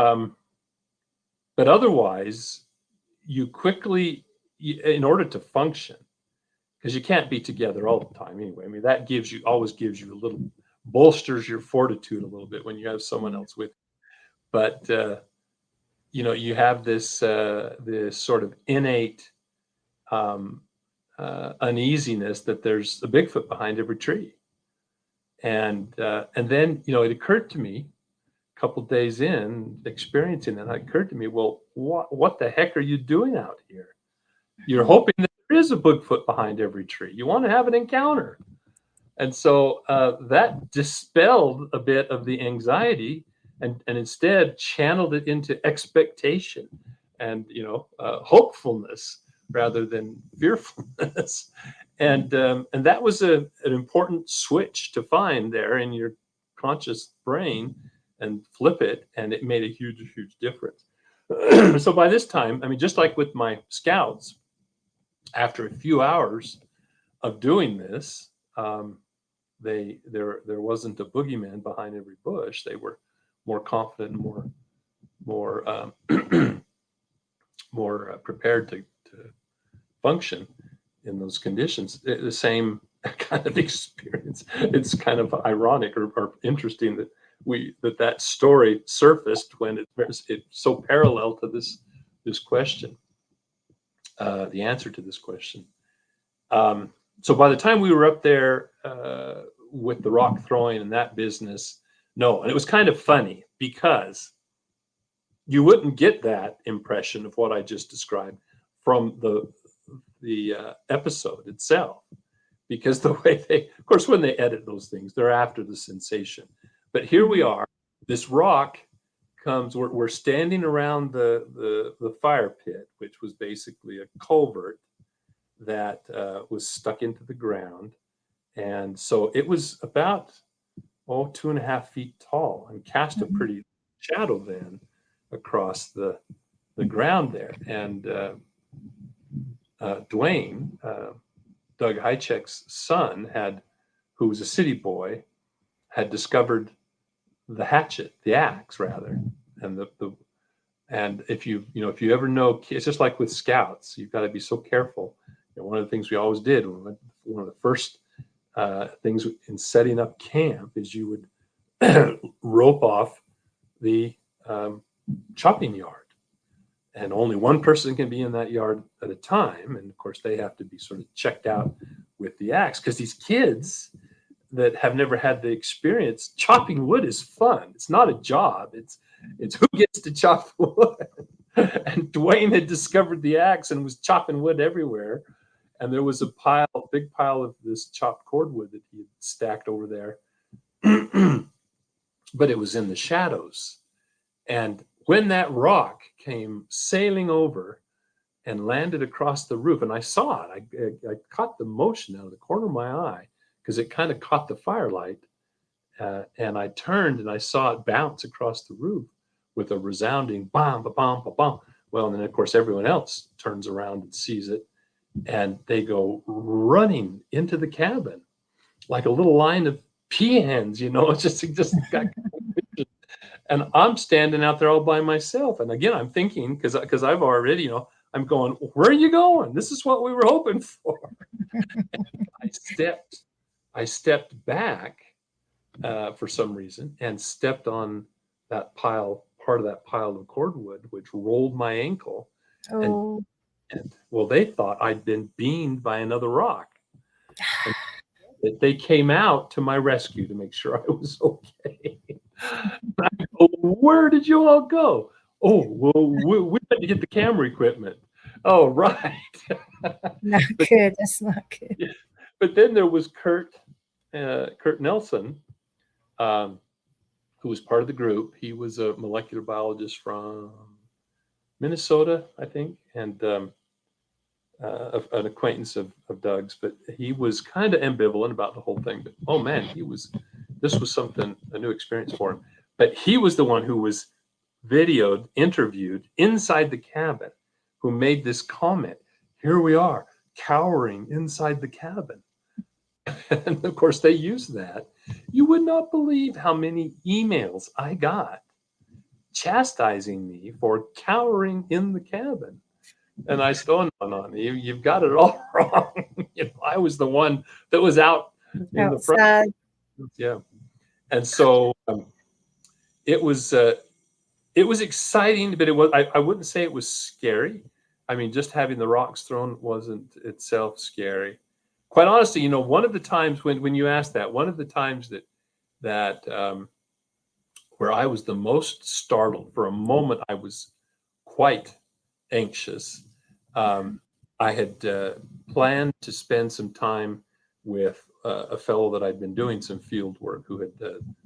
but otherwise, you quickly, in order to function, because you can't be together all the time anyway. I mean, that always gives you a little, bolsters your fortitude a little bit when you have someone else with you. But you have this sort of innate uneasiness that there's a Bigfoot behind every tree, and then it occurred to me a couple days in experiencing that, it occurred to me, well, what the heck are you doing out here? You're hoping that there is a Bigfoot behind every tree. You want to have an encounter. And so that dispelled a bit of the anxiety and instead channeled it into expectation and, hopefulness rather than fearfulness. And that was an important switch to find there in your conscious brain and flip it. And it made a huge, huge difference. So by this time, I mean, just like with my scouts, after a few hours of doing this, there wasn't a boogeyman behind every bush. They were more confident and more more prepared to function in those conditions. The same kind of experience. It's kind of ironic or interesting that that story surfaced when it's so parallel to this question. The answer to this question. So by the time we were up there with the rock throwing and that business, no, and it was kind of funny because you wouldn't get that impression of what I just described from the episode itself, because the way of course, when they edit those things, they're after the sensation. But here we are, this rock comes, we're standing around the fire pit, which was basically a culvert that was stuck into the ground. And so it was about 2.5 feet tall and cast a pretty shadow then across the ground there. And Dwayne, Doug Hychek's son, who was a city boy, had discovered the hatchet, the axe rather, and and if you ever know, it's just like with scouts, you've got to be so careful. One of the things we always did, one of the first things in setting up camp, is you would rope off the chopping yard, and only one person can be in that yard at a time. And of course, they have to be sort of checked out with the axe, because these kids that have never had the experience, chopping wood is fun. It's not a job. It's who gets to chop the wood. And Dwayne had discovered the axe and was chopping wood everywhere. And there was a big pile of this chopped cordwood that he had stacked over there. But it was in the shadows. And when that rock came sailing over and landed across the roof, and I saw it, I caught the motion out of the corner of my eye, because it kind of caught the firelight. And I turned and I saw it bounce across the roof with a resounding bam, ba, bam, ba, bam. Well, and then of course everyone else turns around and sees it, and they go running into the cabin like a little line of peahens. It's just got. And I'm standing out there all by myself. And again, I'm thinking, because I've already, I'm going, where are you going? This is what we were hoping for. I stepped back for some reason and stepped on that part of that pile of cordwood, which rolled my ankle. Oh. And well, they thought I'd been beamed by another rock. And they came out to my rescue to make sure I was okay. Oh, where did you all go? Oh, well, we had to get the camera equipment. Oh, right. Not But good. That's not good. yeah, but then there was Kurt Nelson, um, who was part of the group. He was a molecular biologist from Minnesota, I think, and an acquaintance of Doug's. But he was kind of ambivalent about the whole thing. But oh man, this was something, a new experience for him. But he was the one who was videoed, interviewed inside the cabin, who made this comment. Here we are, cowering inside the cabin. And of course, they used that. You would not believe how many emails I got chastising me for cowering in the cabin. And I still, no, you've got it all wrong. I was the one that was out in the front. Outside. Yeah. And so it was uh, it was exciting, but I wouldn't say it was scary. I mean, just having the rocks thrown wasn't itself scary. Quite honestly, one of the times when you asked that, one of the times that where I was the most startled, for a moment, I was quite anxious. Um, I had planned to spend some time with a fellow that I'd been doing some field work, who had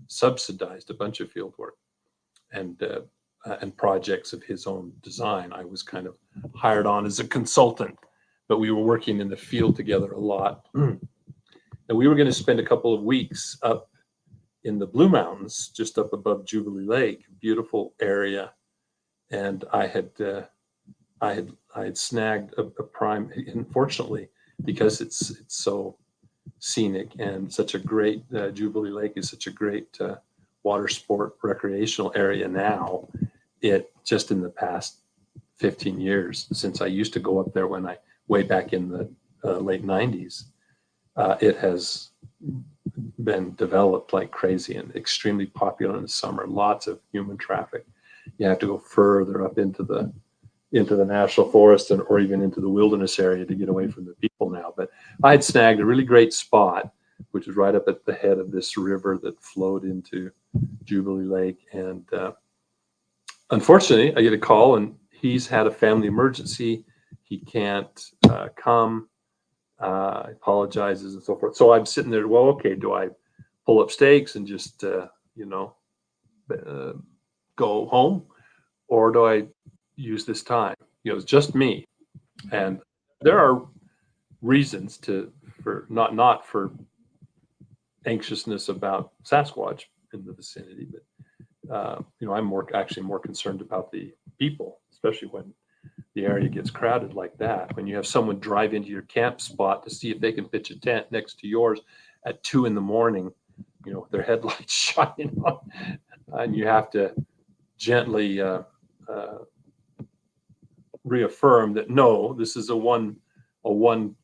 subsidized a bunch of field work and projects of his own design. I was kind of hired on as a consultant, but we were working in the field together a lot. And we were going to spend a couple of weeks up in the Blue Mountains, just up above Jubilee Lake, beautiful area. And I had snagged a prime. Unfortunately, because it's so scenic and such a great Jubilee Lake is such a great water sport recreational area now. It just in the past 15 years since I used to go up there way back in the late 90s, it has been developed like crazy and extremely popular in the summer. Lots of human traffic. You have to go further up into the national forest or even into the wilderness area to get away from the people now. But I had snagged a really great spot, which was right up at the head of this river that flowed into Jubilee Lake. And unfortunately, I get a call, and he's had a family emergency. He can't come. Apologizes and so forth. So I'm sitting there. Well, okay, do I pull up stakes and just go home, or do I use this time? It's just me, and there are reasons for not for anxiousness about Sasquatch in the vicinity, but I'm actually more concerned about the people, especially when the area gets crowded like that. When you have someone drive into your camp spot to see if they can pitch a tent next to yours at 2 a.m, with their headlights shining on, and you have to gently reaffirm that no, this is a one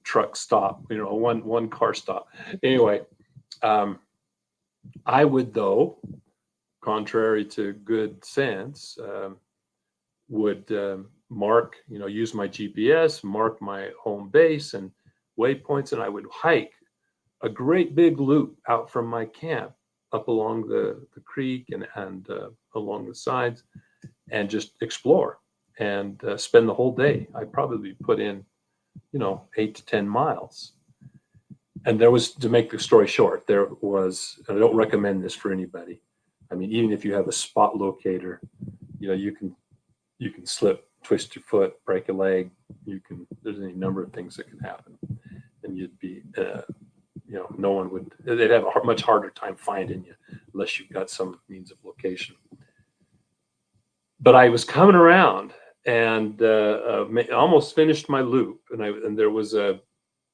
truck stop, a one car stop. Anyway, I would, though, contrary to good sense, would use my GPS, mark my home base and waypoints, and I would hike a great big loop out from my camp up along the creek and along the sides, and just explore and spend the whole day. I probably put in 8 to 10 miles. And there was, to make the story short, I don't recommend this for anybody. I mean, even if you have a spot locator, you can slip, twist your foot, break a leg. There's any number of things that can happen, and you'd be, no one would. They'd have a much harder time finding you unless you've got some means of location. But I was coming around and almost finished my loop, and there was a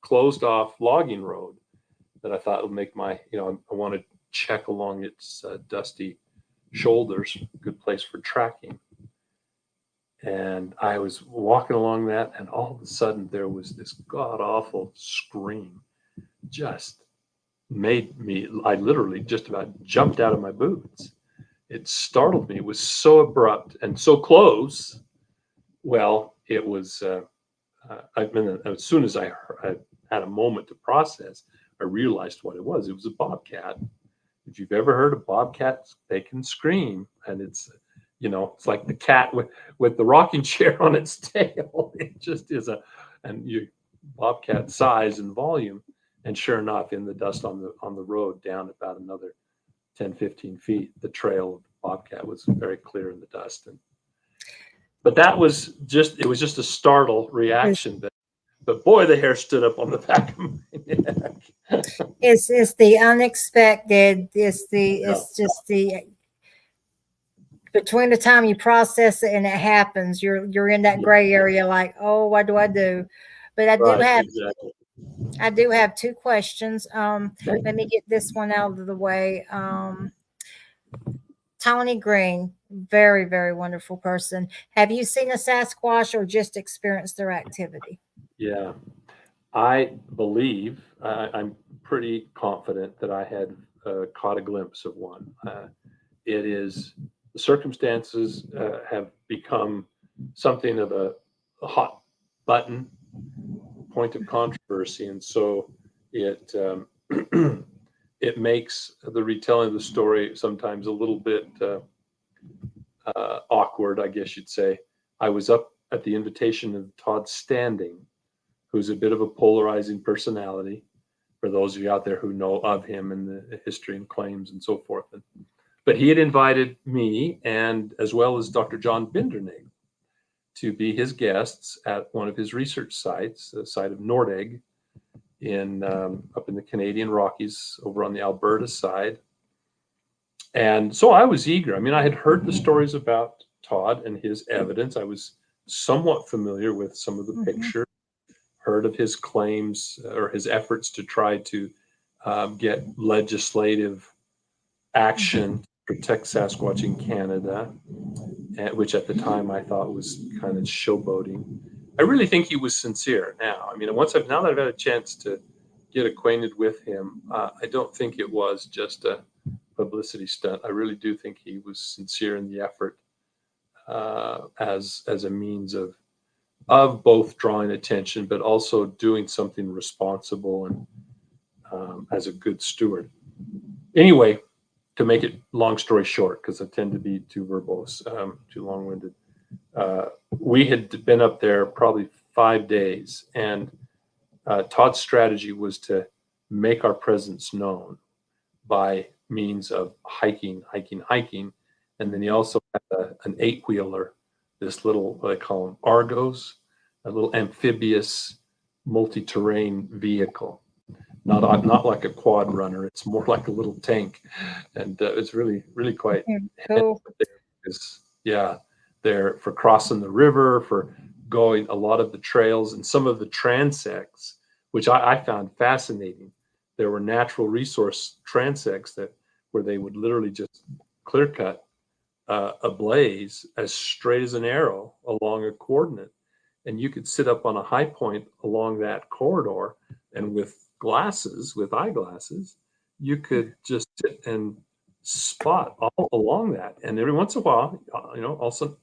closed off logging road that I thought would make I want to check along its dusty shoulders, good place for tracking. And I was walking along that, and all of a sudden there was this god awful scream. Just made me, I literally just about jumped out of my boots. It startled me. It was so abrupt and so close. Well, it was, as soon as I had a moment to process, I realized what it was. It was a bobcat. if you've ever heard of bobcats, they can scream, and it's, it's like the cat with the rocking chair on its tail. It just is bobcat size and volume. And sure enough, in the dust on the road down about another 10, 15 feet, the trail of the bobcat was very clear in the dust. But it was just a startle reaction. But boy, the hair stood up on the back of my neck. It's the unexpected. It's just the between the time you process it and it happens, you're in that gray area, like, oh, what do I do? But Exactly. I do have two questions. Let me get this one out of the way. Tony Green, very, very wonderful person. Have you seen a Sasquatch or just experienced their activity? Yeah, I believe, I'm pretty confident that I had caught a glimpse of one. The circumstances have become something of a hot button point of controversy, and so it it makes the retelling of the story sometimes a little bit awkward, I guess you'd say. I was up at the invitation of Todd Standing, who's a bit of a polarizing personality, for those of you out there who know of him and the history and claims and so forth. But he had invited me, and as well as Dr. John Bindernagel, to be his guests at one of his research sites, the site of Nordegg up in the Canadian Rockies over on the Alberta side. And so I was eager. I mean, I had heard the stories about Todd and his evidence. I was somewhat familiar with some of the pictures, heard of his claims or his efforts to try to get legislative action to protect Sasquatch in Canada, which at the time I thought was kind of showboating. I really think he was sincere now. I mean, now that I've had a chance to get acquainted with him, I don't think it was just a publicity stunt. I really do think he was sincere in the effort as a means of both drawing attention, but also doing something responsible and as a good steward. Anyway, to make it long story short, because I tend to be too verbose, too long-winded, we had been up there probably 5 days, and Todd's strategy was to make our presence known by means of hiking. And then he also had an 8-wheeler, this little, what I call them, Argos, a little amphibious multi-terrain vehicle. Not like a quad runner. It's more like a little tank. And it's really, really quite cool. Because, they're for crossing the river, for going a lot of the trails and some of the transects, which I found fascinating. There were natural resource transects where they would literally just clear cut a blaze as straight as an arrow along a coordinate. And you could sit up on a high point along that corridor, and with eyeglasses, you could just sit and spot all along that. And every once in a while, also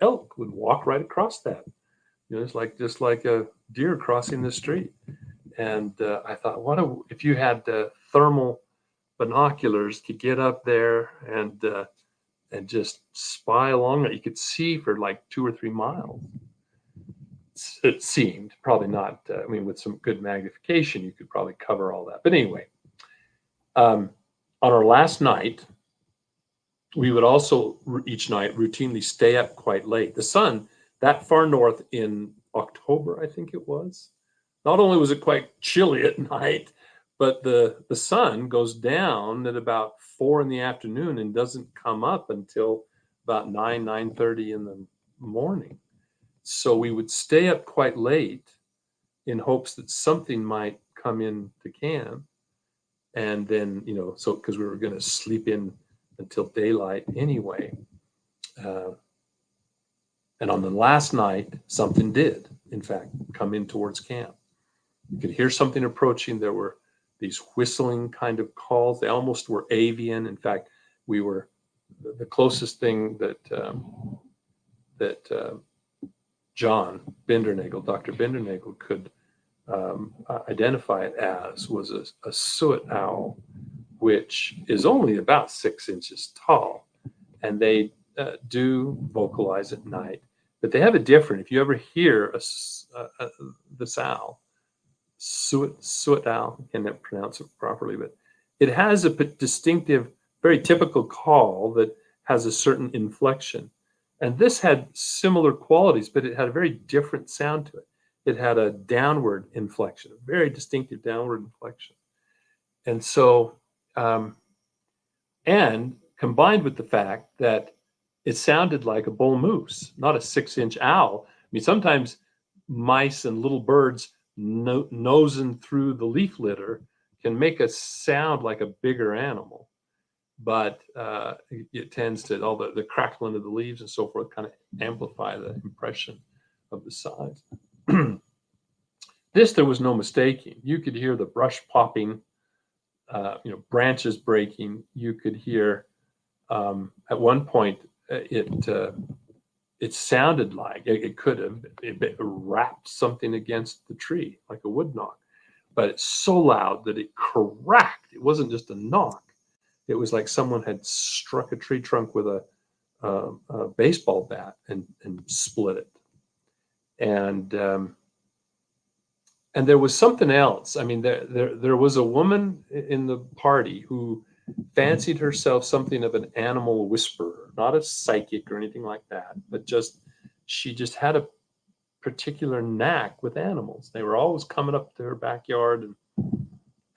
elk would walk right across that. It's like just like a deer crossing the street. And I thought, if you had thermal binoculars to get up there and just spy along it, you could see for like 2 or 3 miles. It seemed, probably not. With some good magnification, you could probably cover all that. But anyway, on our last night, we would also each night routinely stay up quite late. The sun that far north in October, I think it was, not only was it quite chilly at night, but the sun goes down at about 4 in the afternoon and doesn't come up until about 9:30 in the morning. So we would stay up quite late in hopes that something might come in to camp. And then, because we were going to sleep in until daylight anyway. And on the last night, something did, in fact, come in towards camp. You could hear something approaching. There were these whistling kind of calls. They almost were avian. In fact, we were the closest thing that John Bindernagel, Dr. Bindernagel, could identify it as was a suet owl which is only about 6 inches tall, and they do vocalize at night. But they have a different. If you ever hear this owl, suet owl, I can't pronounce it properly, but it has a distinctive, very typical call that has a certain inflection. And this had similar qualities, but it had a very different sound to it. It had a downward inflection, a very distinctive downward inflection. And so, and combined with the fact that it sounded like a bull moose, not a 6-inch owl. I mean, sometimes mice and little birds nosing through the leaf litter can make a sound like a bigger animal, but it tends to, all the crackling of the leaves and so forth kind of amplify the impression of the size. This, there was no mistaking. You could hear the brush popping, branches breaking. You could hear, at one point, it sounded like it could have rapped something against the tree, like a wood knock, but it's so loud that it cracked. It wasn't just a knock. It was like someone had struck a tree trunk with a baseball bat and split it. And there was something else. I mean, there was a woman in the party who fancied herself something of an animal whisperer, not a psychic or anything like that, but she just had a particular knack with animals. They were always coming up to her backyard, and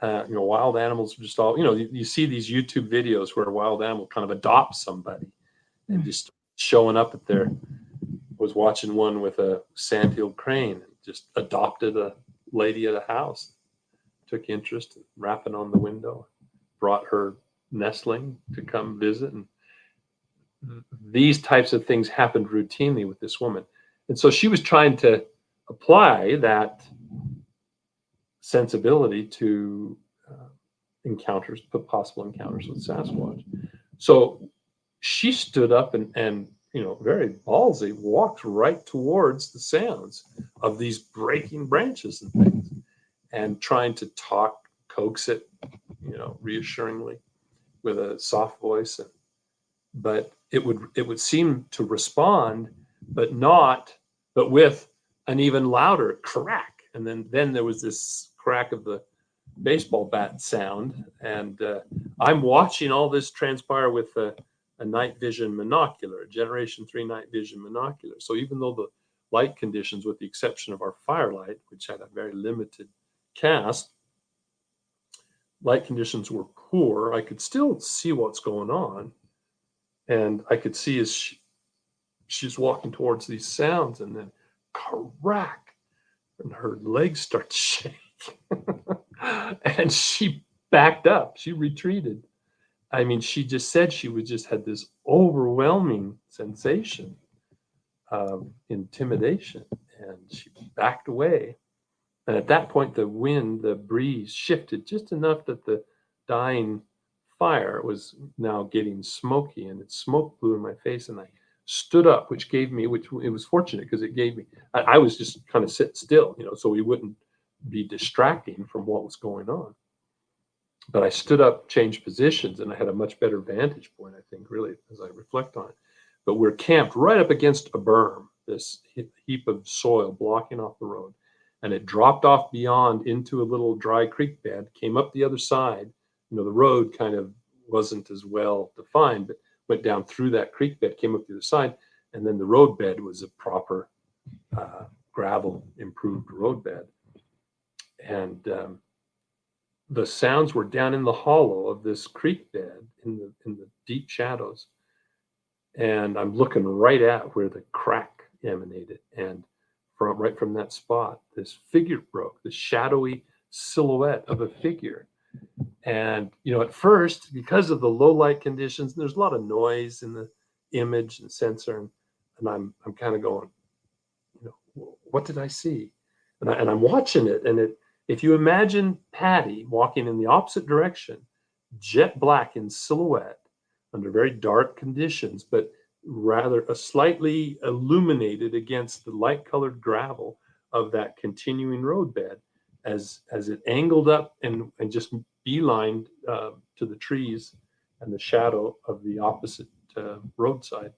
wild animals were just all, you see these YouTube videos where a wild animal kind of adopts somebody and just showing up at their, was watching one with a sandhill crane and just adopted a lady at a house, took interest, rapping on the window, brought her nestling to come visit. And these types of things happened routinely with this woman. And so she was trying to apply that sensibility to encounters, possible encounters with Sasquatch. So she stood up and very ballsy, walked right towards the sounds of these breaking branches and things, and trying to coax it, reassuringly with a soft voice. But it would seem to respond, but with an even louder crack. And then there was this crack of the baseball bat sound. And I'm watching all this transpire with a night vision monocular, a Generation 3 night vision monocular. So even though the light conditions, with the exception of our firelight, which had a very limited cast, light conditions were poor, I could still see what's going on. And I could see as she's walking towards these sounds, and then crack, and her legs start to shake. And she backed up. She retreated. I mean, she just said she had this overwhelming sensation of intimidation, and she backed away. And at that point, the breeze shifted just enough that the dying fire was now getting smoky, and smoke blew in my face, and I stood up, which it was fortunate because it gave me, I was just kind of sit still, so we wouldn't be distracting from what was going on. But I stood up, changed positions, and I had a much better vantage point, I think, really, as I reflect on it. But we're camped right up against a berm, this heap of soil blocking off the road. And it dropped off beyond into a little dry creek bed, came up the other side. The road kind of wasn't as well defined, but went down through that creek bed, came up the other side. And then the road bed was a proper gravel improved road bed. And the sounds were down in the hollow of this creek bed in the deep shadows. And I'm looking right at where the crack emanated. And right from that spot, this figure broke, the shadowy silhouette of a figure. And, at first, because of the low light conditions, there's a lot of noise in the image and sensor. And I'm kind of going, what did I see? And I'm watching it. And if you imagine Patty walking in the opposite direction, jet black in silhouette under very dark conditions, but rather slightly illuminated against the light colored gravel of that continuing roadbed, as it angled up and just beeline to the trees and the shadow of the opposite roadside.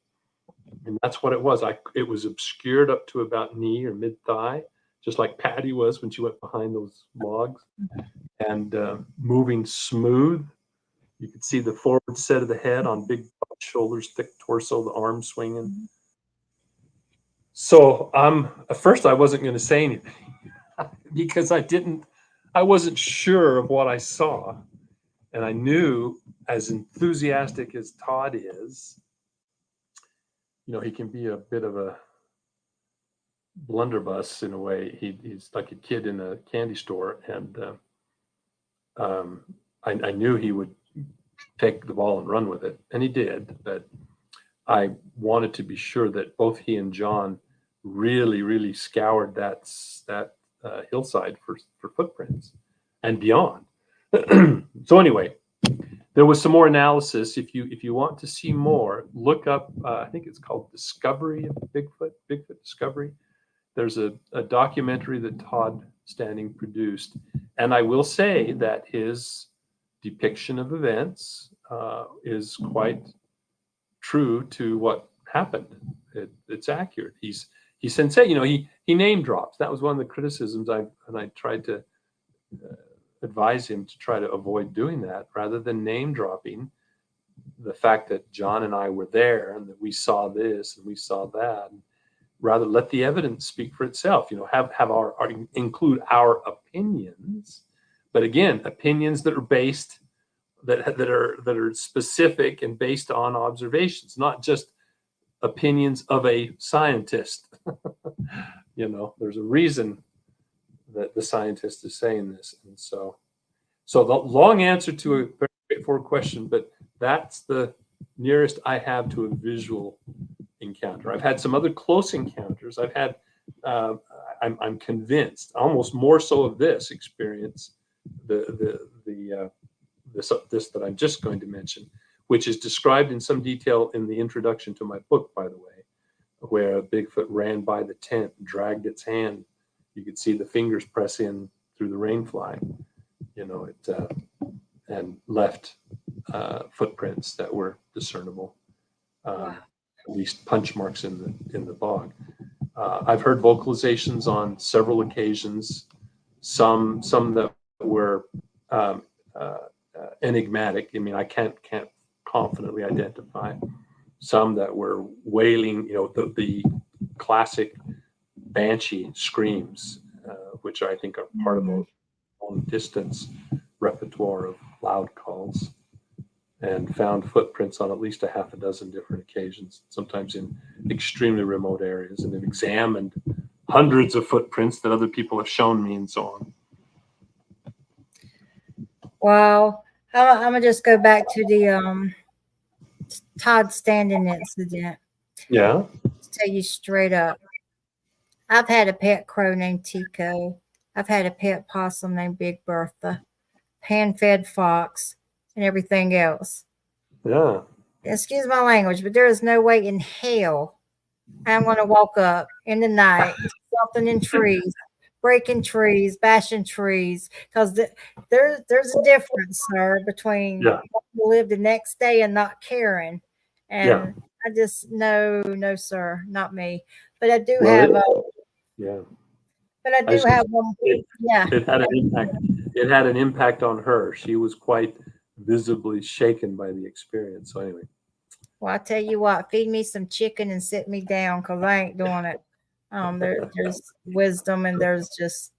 And that's what it was. It was obscured up to about knee or mid thigh, just like Patty was when she went behind those logs, and moving smooth. You could see the forward set of the head on big shoulders, thick torso, the arms swinging. So at first I wasn't going to say anything because I wasn't sure of what I saw. And I knew, as enthusiastic as Todd is, he can be a bit of a blunderbuss in a way. He's like a kid in a candy store. And I knew he would take the ball and run with it. And he did. But I wanted to be sure that both he and John really, really scoured that hillside for footprints and beyond. So anyway, there was some more analysis. If you want to see more, look up, I think it's called Discovery of Bigfoot Discovery. There's a documentary that Todd Standing produced. And I will say that his depiction of events is quite true to what happened. It's accurate. He's sincere. He name drops. That was one of the criticisms I tried to advise him to try to avoid doing that, rather than name dropping the fact that John and I were there and that we saw this and we saw that. Rather, let the evidence speak for itself. Have our include our opinions, but again, opinions that are based that are specific and based on observations, not just opinions of a scientist. There's a reason that the scientist is saying this. And so the long answer to a very straightforward question, but that's the nearest I have to a visual encounter. I've had some other close encounters. I've had, I'm convinced, almost more so of this experience, this that I'm just going to mention, which is described in some detail in the introduction to my book, by the way, where Bigfoot ran by the tent, dragged its hand. You could see the fingers press in through the rainfly, and left footprints that were discernible, at least punch marks in the bog. I've heard vocalizations on several occasions, some that were enigmatic. I can't confidently identify. Some that were wailing, the classic banshee screams, which I think are part of a long distance repertoire of loud calls, and found footprints on at least a half a dozen different occasions, sometimes in extremely remote areas, and have examined hundreds of footprints that other people have shown me and so on. Wow. I'm going to just go back to the Todd Standing incident. Yeah. To tell you straight up, I've had a pet crow named Tico. I've had a pet possum named Big Bertha, pan-fed fox, and everything else. Yeah. Excuse my language, but there is no way in hell I'm going to walk up in the night, something in trees, breaking trees, bashing trees, because there's a difference, sir, between Yeah. you live the next day and not caring. And Yeah. I just, no, sir, not me. But I do Well, have yeah. but I do have one. Yeah. It had an impact. It had an impact on her. She was quite visibly shaken by the experience. So anyway. Well, I tell you what, feed me some chicken and sit me down, because I ain't doing it. There's wisdom and there's just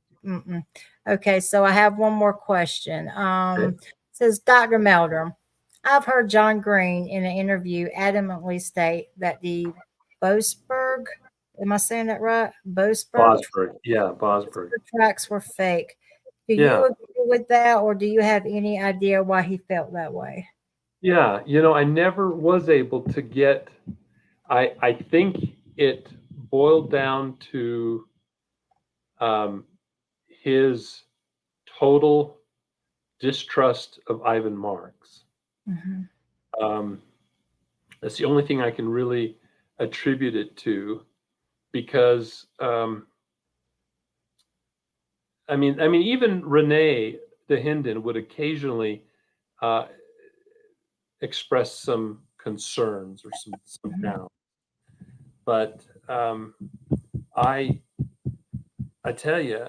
Okay, so I have one more question. It says, Dr. Meldrum, I've heard John Green in an interview adamantly state that the Boasberg, am I saying that right? Boasberg tracks were fake. Do you agree with that, or do you have any idea why he felt that way? Yeah, I never was able to get, I think it boiled down to his total distrust of Ivan Marks. That's the only thing I can really attribute it to, because even Renee Hinden would occasionally express some concerns or some doubt. But I tell you,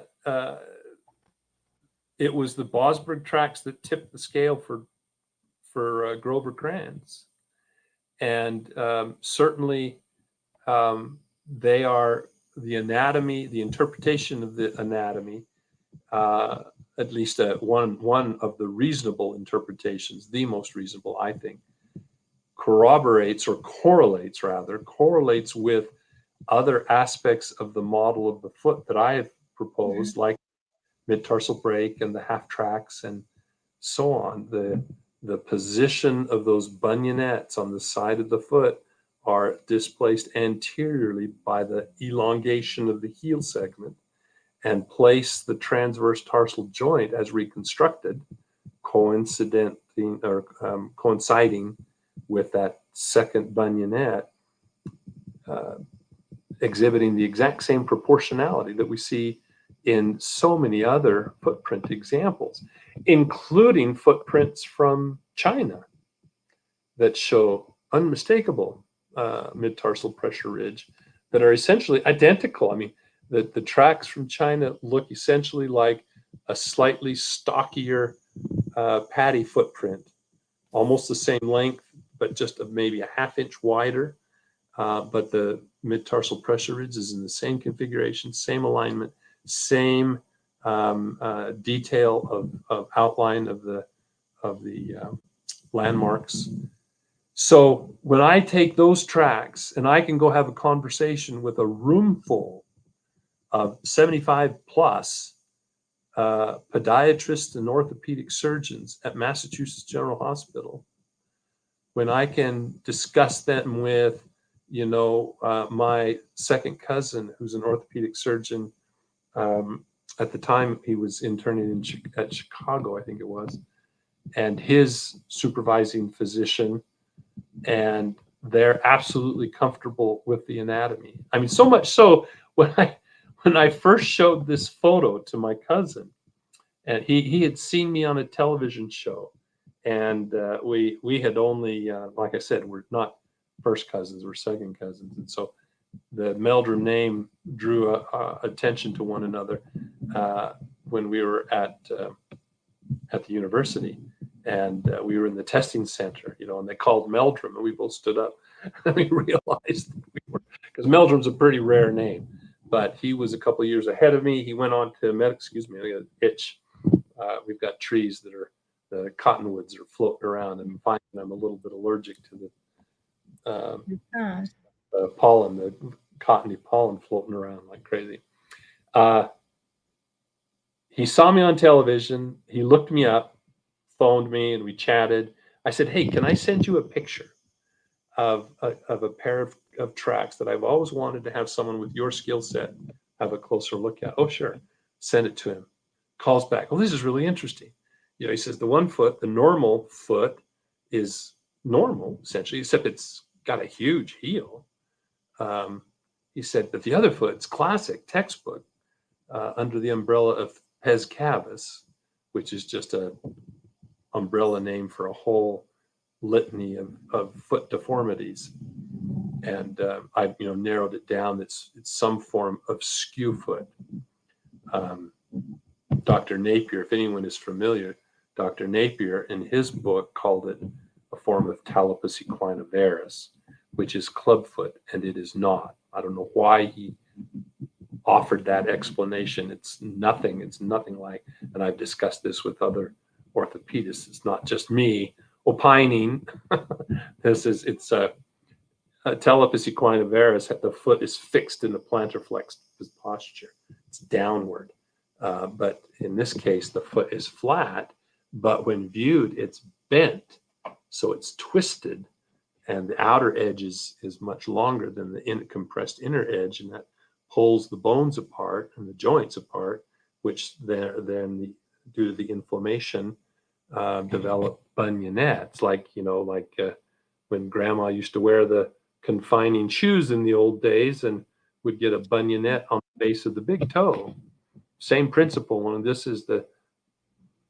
it was the Bosberg tracks that tipped the scale for Grover Krantz, and certainly they are the anatomy, the interpretation of the anatomy. At least one of the reasonable interpretations, the most reasonable, I think, corroborates with other aspects of the model of the foot that I have proposed, like mid-tarsal break and the half tracks and so on. The position of those bunionettes on the side of the foot are displaced anteriorly by the elongation of the heel segment, and place the transverse tarsal joint as reconstructed, coinciding with that second bunionette, exhibiting the exact same proportionality that we see in so many other footprint examples, including footprints from China that show unmistakable mid-tarsal pressure ridge that are essentially identical. I mean, the tracks from China look essentially like a slightly stockier patty footprint, almost the same length, but just maybe a half-inch wider. But the mid-tarsal pressure ridge is in the same configuration, same alignment, same detail of outline of the landmarks. So when I take those tracks and I can go have a conversation with a room full of 75 plus podiatrists and orthopedic surgeons at Massachusetts General Hospital, when I can discuss them with, my second cousin, who's an orthopedic surgeon, at the time he was interning at Chicago, I think it was, and his supervising physician, and they're absolutely comfortable with the anatomy. I mean, so much so when I first showed this photo to my cousin, and he had seen me on a television show, and we had only, like I said, we're not first cousins, we're second cousins, and so the Meldrum name drew attention to one another when we were at the university, and we were in the testing center, and they called Meldrum, and we both stood up, and we realized that we were, because Meldrum's a pretty rare name, but he was a couple of years ahead of me. He went on to excuse me, I got an itch. We've got trees that are, the cottonwoods are floating around, and finding I'm a little bit allergic to the pollen, the cottony pollen floating around like crazy. He saw me on television. He looked me up, phoned me, and we chatted. I said, "Hey, can I send you a picture of a pair of tracks that I've always wanted to have someone with your skill set have a closer look at?" "Oh, sure." Send it to him. Calls back, "Well, this is really interesting." He says the one foot, the normal foot, is normal essentially, except it's got a huge heel. He said, but the other foot's classic, textbook, under the umbrella of pes cavus, which is just a umbrella name for a whole litany of foot deformities. And I narrowed it down. It's some form of skew foot. Dr. Napier, if anyone is familiar, Dr. Napier in his book called it a form of talipus equinovarus, which is clubfoot, and it is not. I don't know why he offered that explanation. It's nothing like, and I've discussed this with other orthopedists. It's not just me opining. It's a talipus equinovarus. The foot is fixed in the plantar flex posture. It's downward. But in this case, the foot is flat, but when viewed, it's bent. So it's twisted, and the outer edge is much longer than the compressed inner edge, and that pulls the bones apart and the joints apart, which then due to the inflammation, develop bunionettes, like when grandma used to wear the confining shoes in the old days and would get a bunionette on the base of the big toe. Same principle. When this is the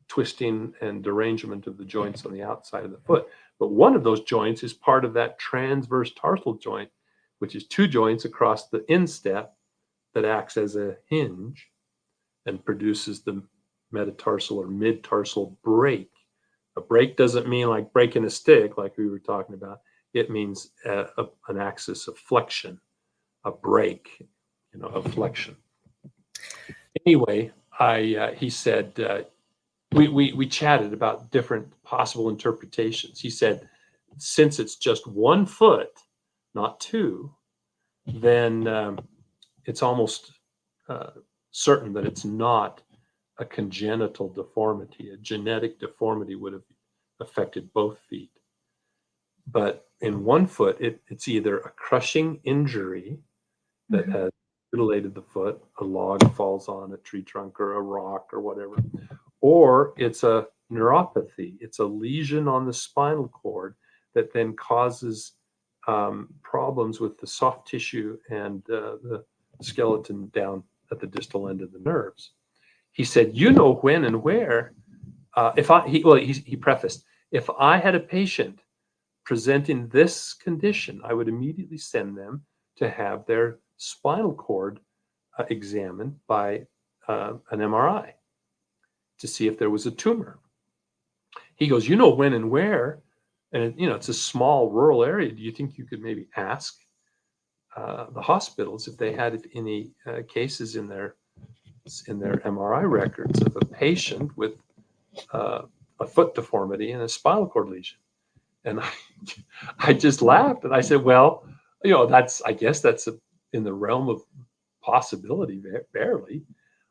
twisting and derangement of the joints on the outside of the foot. But one of those joints is part of that transverse tarsal joint, which is two joints across the instep that acts as a hinge and produces the metatarsal or mid-tarsal break. A break doesn't mean like breaking a stick like we were talking about. It means an axis of flexion, a break, of flexion. Anyway, he said, we chatted about different possible interpretations. He said, since it's just 1 foot, not 2, then it's almost certain that it's not a congenital deformity. A genetic deformity would have affected both feet. But in 1 foot, it's either a crushing injury that has mutilated the foot, a log falls on a tree trunk or a rock or whatever, or it's a neuropathy. It's a lesion on the spinal cord that then causes problems with the soft tissue and the skeleton down at the distal end of the nerves. He said, when and where, he prefaced, if I had a patient presenting this condition, I would immediately send them to have their spinal cord examined by an MRI to see if there was a tumor. He goes, when and where, and it's a small rural area. Do you think you could maybe ask the hospitals if they had any cases in their MRI records of a patient with a foot deformity and a spinal cord lesion? And I just laughed and I said, well, I guess that's in the realm of possibility, barely.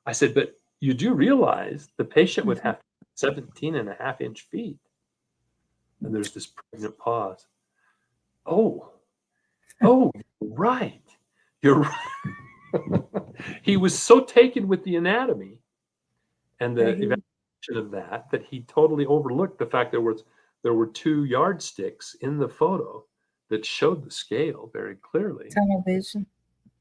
I said, but you do realize the patient would have 17.5-inch feet. And there's this pregnant pause. Oh, right. You're right. He was so taken with the anatomy and the evaluation of that he totally overlooked the fact there were 2 yardsticks in the photo that showed the scale very clearly. Tunnel vision.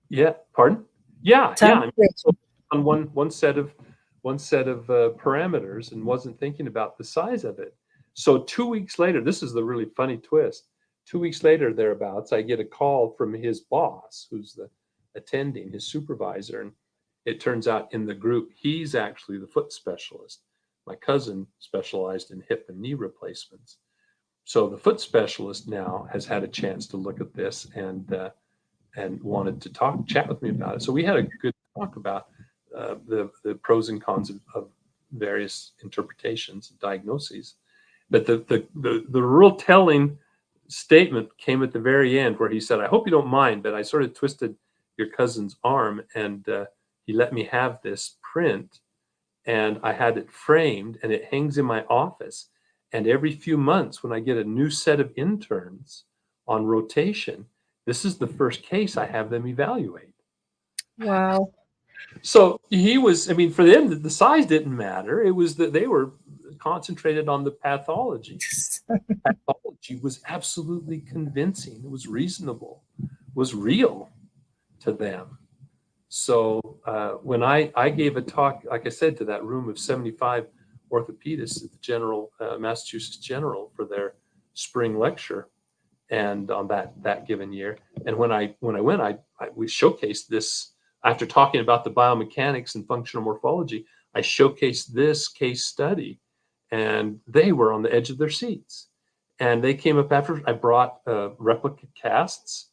Yeah. Pardon? Yeah. Tunnel vision. On one set of parameters and wasn't thinking about the size of it. So 2 weeks later, this is the really funny twist. 2 weeks later, thereabouts, I get a call from his boss, who's the attending, his supervisor, and it turns out in the group, he's actually the foot specialist. My cousin specialized in hip and knee replacements. So the foot specialist now has had a chance to look at this and wanted to chat with me about it. So we had a good talk about the pros and cons of various interpretations and diagnoses. But the real telling statement came at the very end where he said, I hope you don't mind, but I sort of twisted your cousin's arm and he let me have this print and I had it framed and it hangs in my office. And every few months when I get a new set of interns on rotation, this is the first case I have them evaluate. Wow. So for them, the size didn't matter. It was that they were concentrated on the pathology. Pathology was absolutely convincing. It was reasonable, was real to them. So when I gave a talk, like I said, to that room of 75 orthopedists at the Massachusetts General for their spring lecture, and on that given year, and when I went, we showcased this. After talking about the biomechanics and functional morphology, I showcased this case study, and they were on the edge of their seats. And they came up after. I brought replica casts,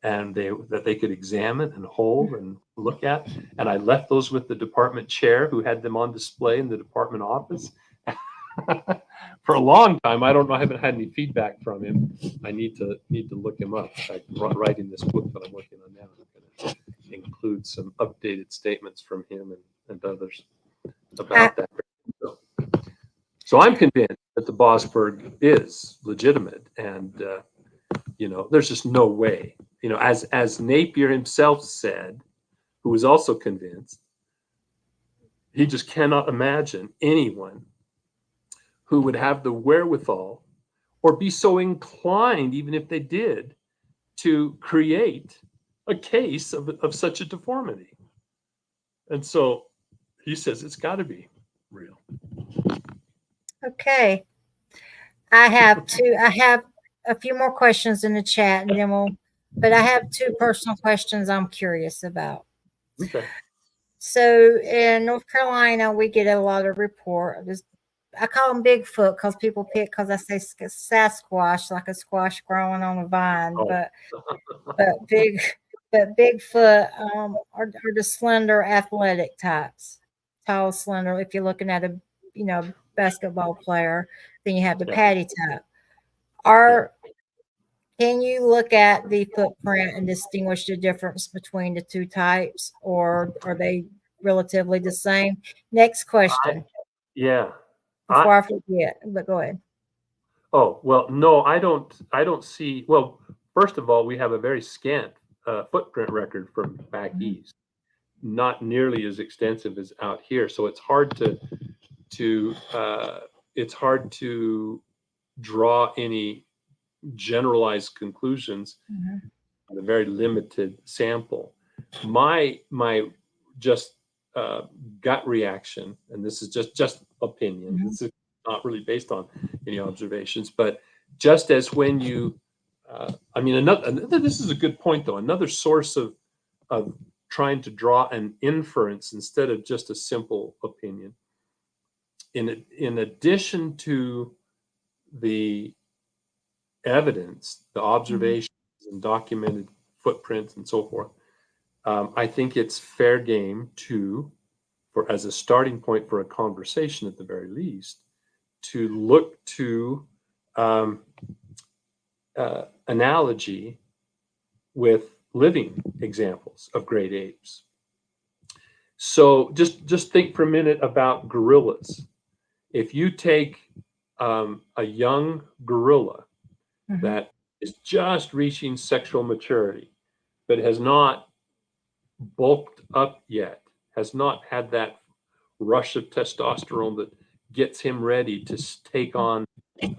and that they could examine and hold and look at. And I left those with the department chair, who had them on display in the department office. For a long time, I don't know. I haven't had any feedback from him. I need to look him up. I'm writing this book that I'm working on now. I'm going to include some updated statements from him and others about that. So I'm convinced that the Bosberg is legitimate, and there's just no way. As Napier himself said, who was also convinced, he just cannot imagine anyone who would have the wherewithal or be so inclined, even if they did, to create a case of such a deformity. And so he says it's got to be real. Okay. I have a few more questions in the chat and then but I have two personal questions I'm curious about. Okay. So in North Carolina, we get a lot of report. I call them Bigfoot because people pick because I say Sasquatch, like a squash growing on a vine, Oh, but big, but Bigfoot are the slender, athletic types, tall, slender. If you're looking at a basketball player, then you have the yeah, patty type. yeah. Are Can you look at the footprint and distinguish the difference between the two types, or are they relatively the same? Next I, question yeah. I, before I forget, but go ahead. oh, well, no, I don't see, well, first of all, we have a very scant footprint record from back Mhm, east, not nearly as extensive as out here. So to, it's hard to draw any generalized conclusions mhm, on a very limited sample. My just uh, gut reaction, and this is just opinion. mhm. This is not really based on any observations, but just as when you, I mean, another. This is a good point, though. Another source of trying to draw an inference instead of just a simple opinion. In addition to the evidence, the Mhm. observations and documented footprints and so forth, I think it's fair game to, for as a starting point for a conversation at the very least, to look to um, analogy with living examples of great apes. So just think for a minute about gorillas. If you take a young gorilla Mhm. that is just reaching sexual maturity, but has not bulked up yet, has not had that rush of testosterone that gets him ready to take on,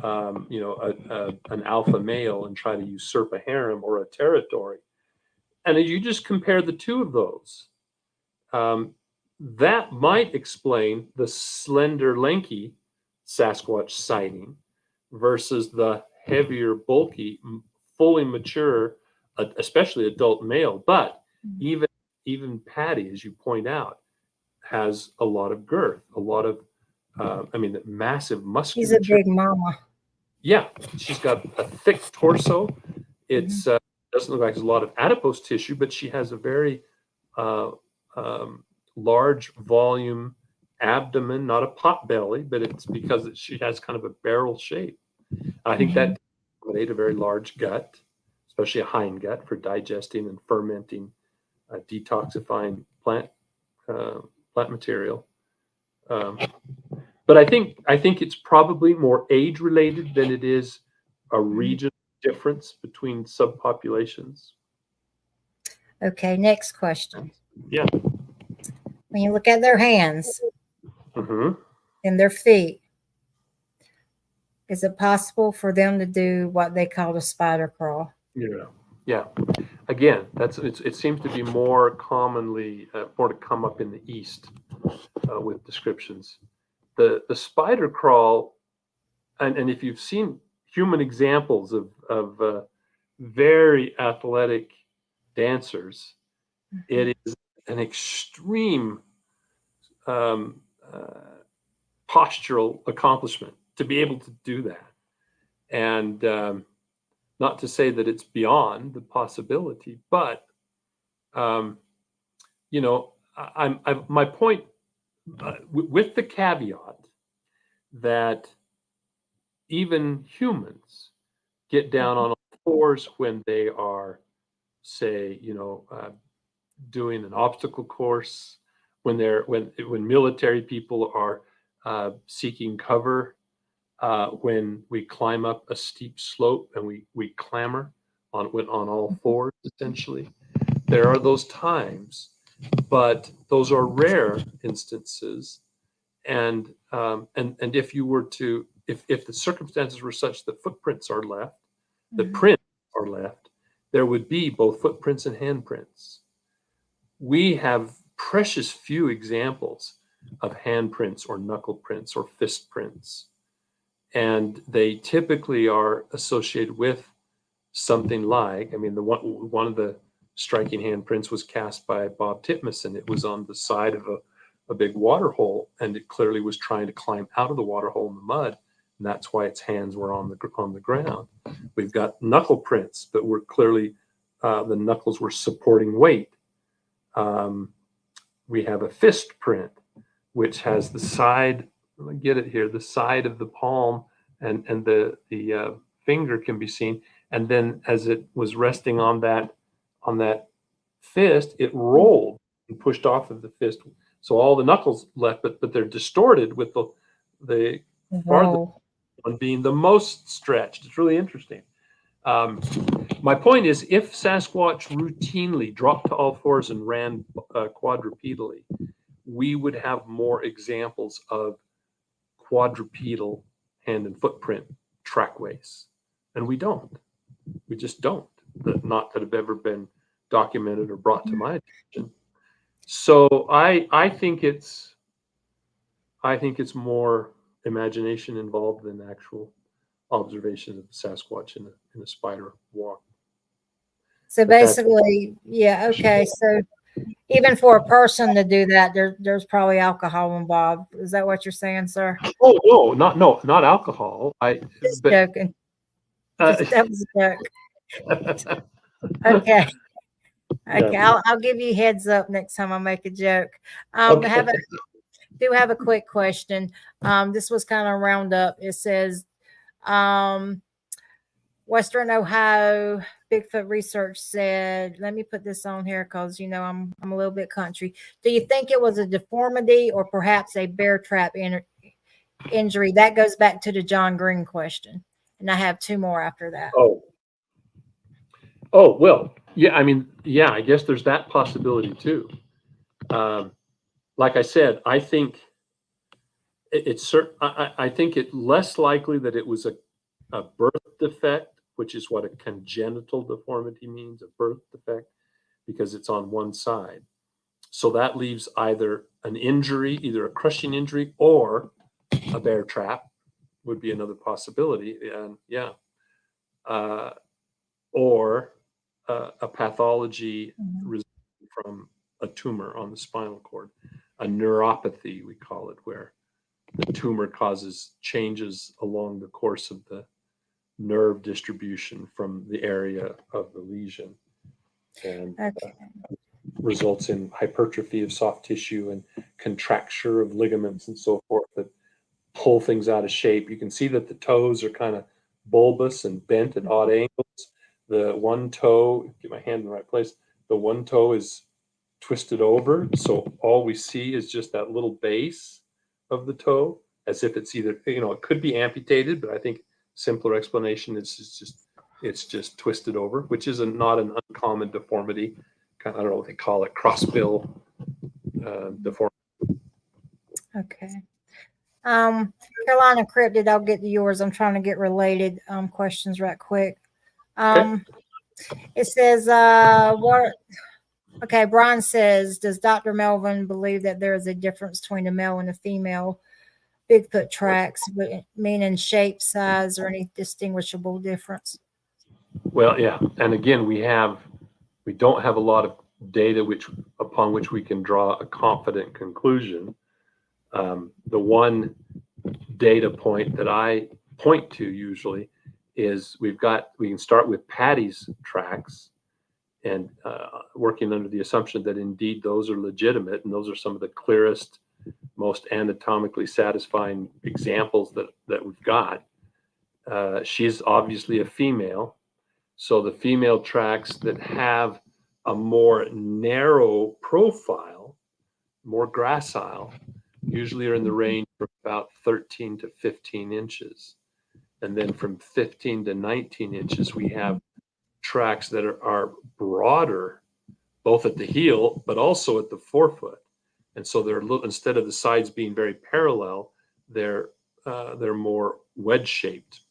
an alpha male and try to usurp a harem or a territory. And you just compare the two of those. Um, that might explain the slender, lanky Sasquatch sighting versus the heavier, bulky, fully mature, especially adult male. But Mhm. even even Patty, as you point out, has a lot of girth, a lot of, I mean, massive She's a musculature. big mama. Yeah, she's got a thick torso. Mhm. It's doesn't look like there's a lot of adipose tissue, but she has a very uh, um, large volume abdomen, not a pot belly, but it's because she has kind of a barrel shape. I think Mhm. that made a very large gut, especially a hind gut for digesting and fermenting, detoxifying uh, plant material. Um, but I think it's probably more age related than it is a Mhm. region difference between subpopulations. Okay, next question. Yeah. When you look at their hands Hmm. and their feet, is it possible for them to do what they call a spider crawl? Yeah. Yeah. Again, it seems to be more commonly more to come up in the East with descriptions. The spider crawl, and if you've seen human examples of very athletic dancers, Mhm. it is an extreme um, uh, postural accomplishment to be able to do that. And not to say that it's beyond the possibility, but um, my point with the caveat that even humans get down on all fours when they are, say, doing an obstacle course, when military people are seeking cover, when we climb up a steep slope and we clamber on all fours essentially. There are those times, but those are rare instances. And if you were to, if the circumstances were such that footprints are left, the Mhm. prints are left, there would be both footprints and handprints. We have precious few examples of handprints or knuckle prints or fist prints. And they typically are associated with something like, I mean, one of the striking handprints was cast by Bob Titmus, and it was on the side of a big water hole, and it clearly was trying to climb out of the water hole in the mud, and that's why its hands were on the ground. We've got knuckle prints, but we're clearly the knuckles were supporting weight. We have a fist print, which has the side. Let me get it here. The side of the palm and the finger can be seen, and then as it was resting on that fist, it rolled and pushed off of the fist. So all the knuckles left, but they're distorted with the farthest Whoa. one being the most stretched. It's really interesting. My point is, if Sasquatch routinely dropped to all fours and ran quadrupedally, we would have more examples of quadrupedal hand and footprint trackways. And we don't. We just don't. Not that have ever been documented or brought to my attention. So I think it's more imagination involved than actual observation of the Sasquatch in a spider walk. So But that's basically, yeah, okay. So even for a person to do that, there's probably alcohol involved. Is that what you're saying, sir? oh no, not alcohol. Just But joking. That was a joke. Okay. Okay. yeah. I'll give you heads up next time I make a joke. Okay. Do have a quick question. This was kind of round up. It says, Western Ohio Bigfoot research said, let me put this on here because I'm a little bit country. Do you think it was a deformity or perhaps a bear trap injury? That goes back to the John Green question. And I have two more after that. Oh well, yeah. I mean, yeah. I guess there's that possibility too. Like I said, I think it's certain. I think it less likely that it was a birth defect, which is what a congenital deformity means, a birth defect, because it's on one side. So that leaves either an injury, either a crushing injury or a bear trap would be another possibility. And yeah, or a pathology resulting from a tumor on the spinal cord, a neuropathy, we call it, where the tumor causes changes along the course of the nerve distribution from the area of the lesion and results in hypertrophy of soft tissue and contracture of ligaments and so forth that pull things out of shape. You can see that the toes are kind of bulbous and bent at odd angles. The one toe, get my hand in the right place, the one toe is twisted over. So all we see is just that little base of the toe, as if it's either, it could be amputated, but I think simpler explanation is it's just twisted over, which is not an uncommon deformity. I don't know what they call it, crossbill deformity. Okay. Carolina Cryptid, I'll get to yours. I'm trying to get related questions right quick. Okay. It says, okay, Brian says, does Dr. Melvin believe that there is a difference between a male and a female Bigfoot tracks, meaning shape, size, or any distinguishable difference? Well, yeah. And again, we don't have a lot of data upon which we can draw a confident conclusion. The one data point that I point to usually is we can start with Patty's tracks and working under the assumption that indeed those are legitimate, and those are some of the clearest, most anatomically satisfying examples that we've got. She's obviously a female, so the female tracks that have a more narrow profile, more gracile, usually are in the range from about 13 to 15 inches. And then from 15 to 19 inches, we have tracks that are broader, both at the heel, but also at the forefoot. And so they're instead of the sides being very parallel, they're more wedge shaped,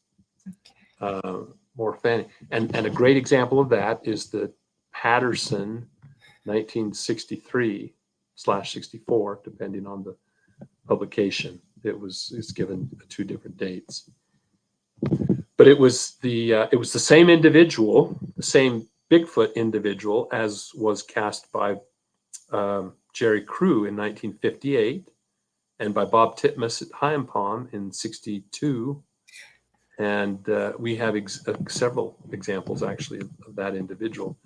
more fanny. And a great example of that is the Patterson 1963/64, depending on the publication. It's given two different dates. But it was the same individual, the same Bigfoot individual as was cast by Jerry Crew in 1958 and by Bob Titmus at Hyampom in 62. And we have several examples actually of that individual.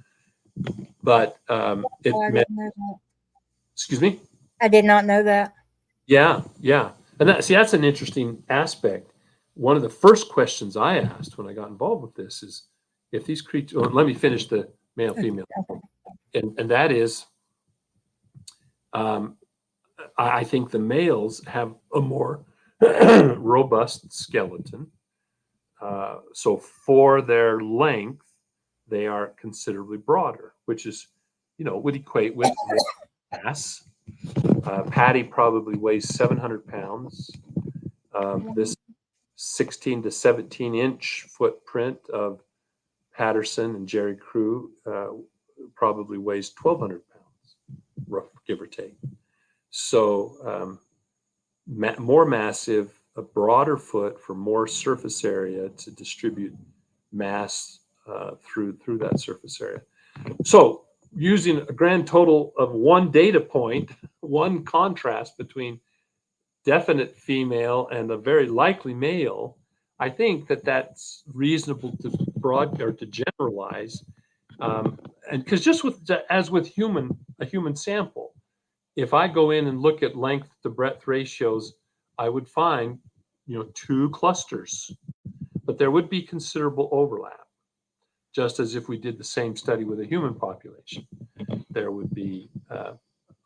But it Oh, I meant, didn't know that. excuse me? I did not know that. Yeah, yeah. And that's an interesting aspect. One of the first questions I asked when I got involved with this is if these creatures, let me finish the male female. And that is, I think the males have a more robust skeleton. So for their length, they are considerably broader, which is, would equate with mass. Patty probably weighs 700 pounds. This 16 to 17 inch footprint of Patterson and Jerry Crew probably weighs 1,200 pounds, rough, give or take. So more massive, a broader foot for more surface area to distribute mass through that surface area. So using a grand total of one data point, one contrast between definite female and a very likely male, I think that's reasonable to to generalize. And because just as with a human sample, if I go in and look at length to breadth ratios, I would find, two clusters, but there would be considerable overlap. Just as if we did the same study with a human population, there would be a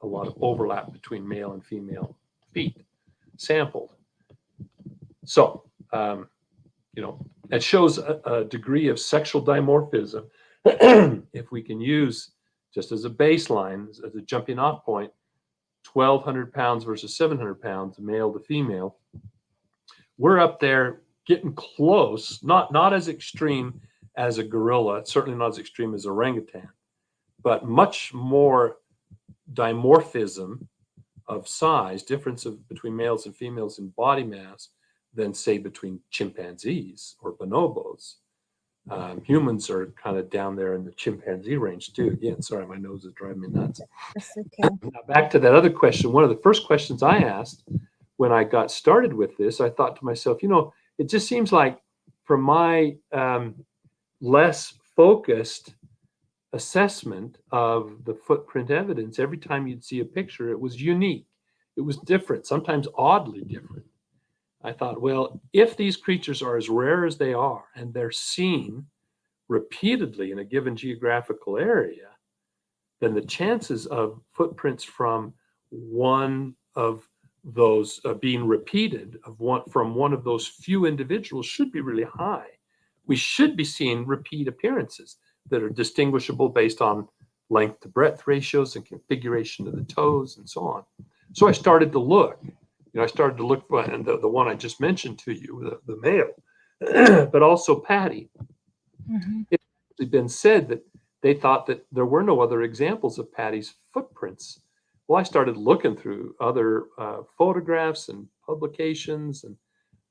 lot of overlap between male and female feet sampled. So, it shows a degree of sexual dimorphism. If we can use, just as a baseline, as a jumping off point, 1,200 pounds versus 700 pounds, male to female, we're up there getting close, not as extreme as a gorilla, certainly not as extreme as orangutan, but much more dimorphism of size, difference between males and females in body mass than, say, between chimpanzees or bonobos. Humans are kind of down there in the chimpanzee range too. Again, sorry, my nose is driving me nuts. That's okay. Now back to that other question. One of the first questions I asked when I got started with this, I thought to myself, it just seems like from my less focused assessment of the footprint evidence, every time you'd see a picture, it was unique. It was different, sometimes oddly different. I thought, well, if these creatures are as rare as they are and they're seen repeatedly in a given geographical area, then the chances of footprints from one of those being repeated from one of those few individuals should be really high. We should be seeing repeat appearances that are distinguishable based on length to breadth ratios and configuration of the toes and so on. So I started to look. For and the one I just mentioned to you, the male, but also Patty. Mm-hmm. It's been said that they thought that there were no other examples of Patty's footprints. Well, I started looking through other photographs and publications, and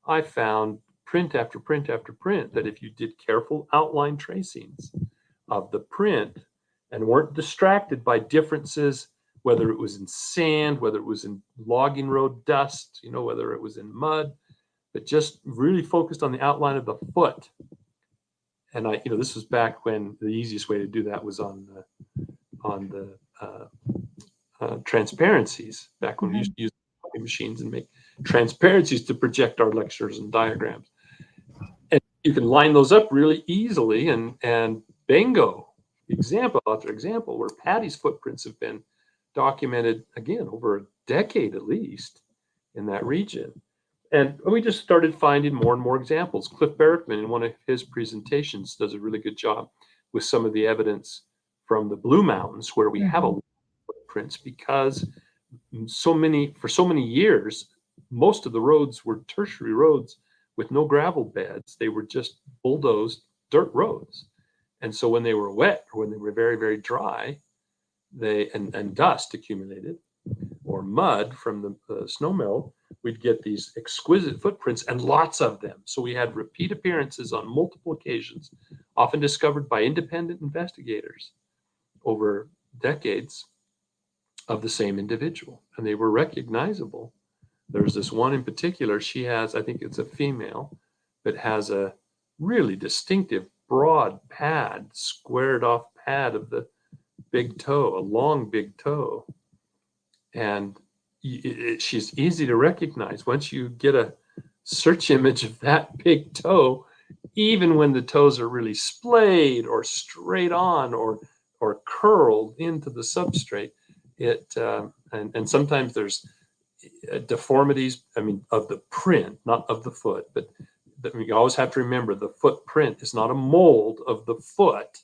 I found print after print after print that if you did careful outline tracings of the print and weren't distracted by differences, whether it was in sand, whether it was in logging road dust, whether it was in mud, but just really focused on the outline of the foot. And this was back when the easiest way to do that was on the transparencies, back when we used to use machines and make transparencies to project our lectures and diagrams. And you can line those up really easily, and bingo, example after example, where Patty's footprints have been documented, again, over a decade at least in that region. And we just started finding more and more examples. Cliff Barrickman, in one of his presentations, does a really good job with some of the evidence from the Blue Mountains, where we have a lot of footprints, because for so many years, most of the roads were tertiary roads with no gravel beds. They were just bulldozed dirt roads. And so when they were wet, or when they were very, very dry, and dust accumulated, or mud from the snow melt, we'd get these exquisite footprints and lots of them. So we had repeat appearances on multiple occasions, often discovered by independent investigators over decades, of the same individual, and they were recognizable. There's this one in particular. She has, I think it's a female, but has a really distinctive broad pad, squared off pad of the big toe, a long big toe. And she's easy to recognize. Once you get a search image of that big toe, even when the toes are really splayed or straight on or curled into the substrate, and sometimes there's deformities, I mean, of the print, not of the foot, but you always have to remember the footprint is not a mold of the foot.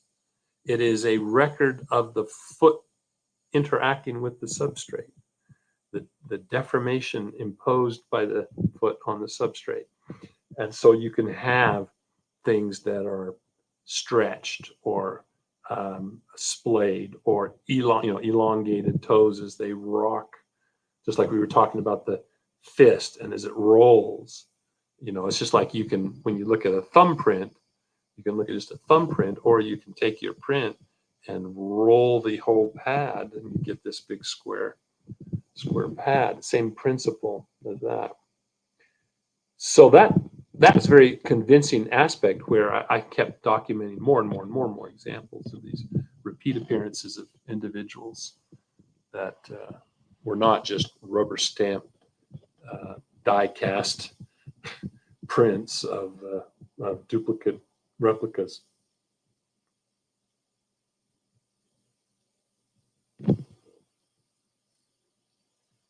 It is a record of the foot interacting with the substrate, the deformation imposed by the foot on the substrate. And so you can have things that are stretched or splayed or elongated toes as they rock, just like we were talking about the fist and as it rolls. It's just like when you look at a thumbprint, you can look at just a thumbprint, or you can take your print and roll the whole pad and you get this big square pad. Same principle as that. So that's a very convincing aspect where I kept documenting more and more examples of these repeat appearances of individuals that were not just rubber stamped, die cast prints of duplicate replicas.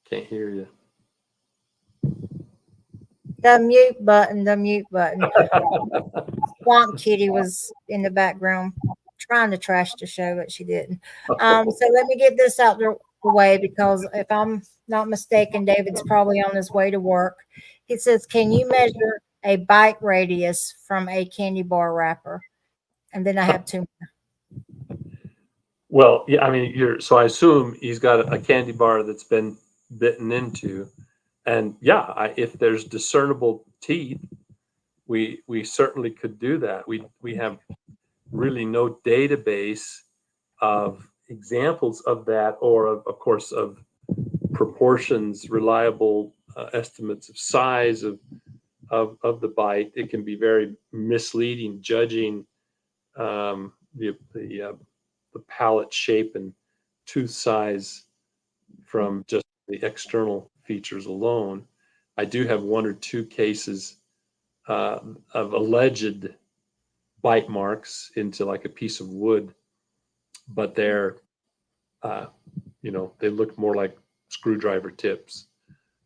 Can't hear you. The mute button. Swamp Kitty was in the background trying to trash the show, but she didn't. So let me get this out the way, because if I'm not mistaken, David's probably on his way to work. He says, can you measure a bite radius from a candy bar wrapper? And then I have two more. Well, yeah, I mean, so I assume he's got a candy bar that's been bitten into. And yeah, if there's discernible teeth, we certainly could do that. We have really no database of examples of that, or of course of proportions, reliable estimates of size of the bite. It can be very misleading, judging the palate shape and tooth size from just the external features alone. I do have one or two cases of alleged bite marks into like a piece of wood, but they're they look more like screwdriver tips,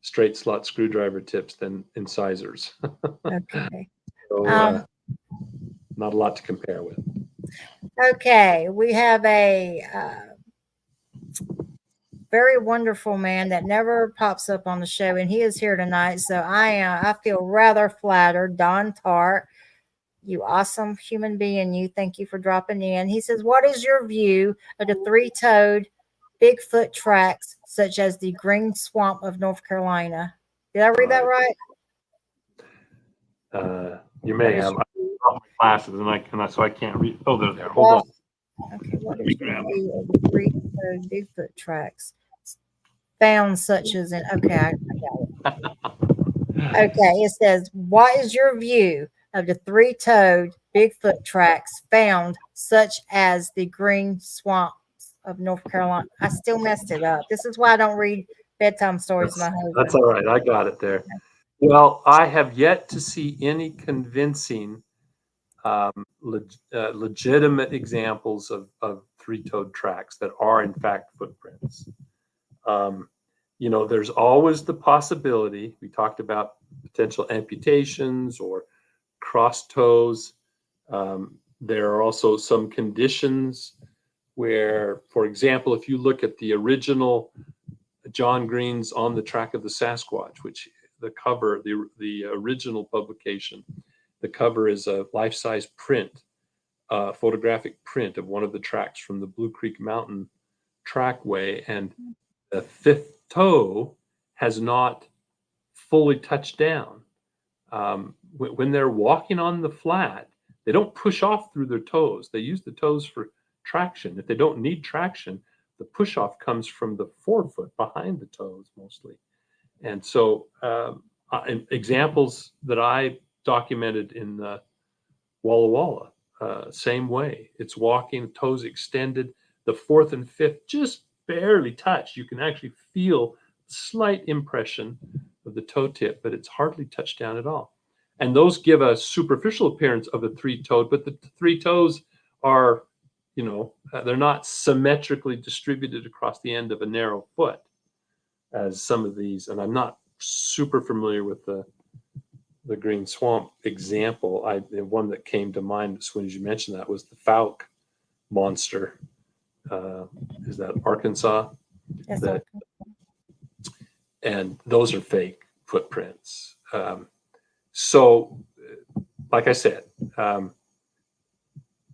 straight slot screwdriver tips, than incisors. Okay. So not a lot to compare with. Okay, we have a very wonderful man that never pops up on the show, and he is here tonight. So I feel rather flattered. Don Tart, you awesome human being, you. Thank you for dropping in. He says, what is your view of the three-toed Bigfoot tracks, such as the Green Swamp of North Carolina? Did I read that right? You may have. I brought my glasses, so I can't read. Oh, they're there. Hold on. Okay, what is your view of the three-toed Bigfoot tracks found, such as in? Okay, I got it. Okay, it says, what is your view of the three-toed Bigfoot tracks found, such as the Green Swamps of North Carolina? I still messed it up. This is why I don't read bedtime stories to my husband. That's all right. I got it there. Well, I have yet to see any convincing, legitimate examples of three-toed tracks that are in fact footprints. There's always the possibility. We talked about potential amputations or crossed toes. There are also some conditions where, for example, if you look at the original John Green's On the Track of the Sasquatch, which the cover, the original publication, the cover is a life-size print, photographic print of one of the tracks from the Blue Creek Mountain trackway, and the fifth toe has not fully touched down. When they're walking on the flat, they don't push off through their toes. They use the toes for traction. If they don't need traction, the push off comes from the forefoot behind the toes mostly. And so examples that I documented in the Walla Walla, same way. It's walking, toes extended, the fourth and fifth just barely touch. You can actually feel slight impression of the toe tip, but it's hardly touched down at all. And those give a superficial appearance of a three-toed, but the three toes are, they're not symmetrically distributed across the end of a narrow foot as some of these. And I'm not super familiar with the Green Swamp example. The one that came to mind as soon as you mentioned that was the Fouke monster. Is that Arkansas? Yes, That, and those are fake footprints. So, like I said,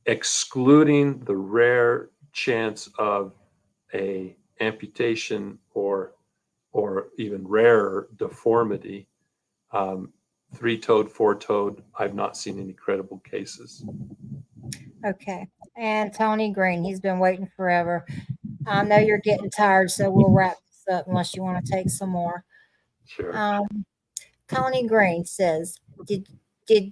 excluding the rare chance of a amputation or even rarer deformity, three-toed, four-toed, I've not seen any credible cases. Okay. And Tony Green, he's been waiting forever. I know you're getting tired, so we'll wrap this up unless you want to take some more. Sure. Tony Green says, did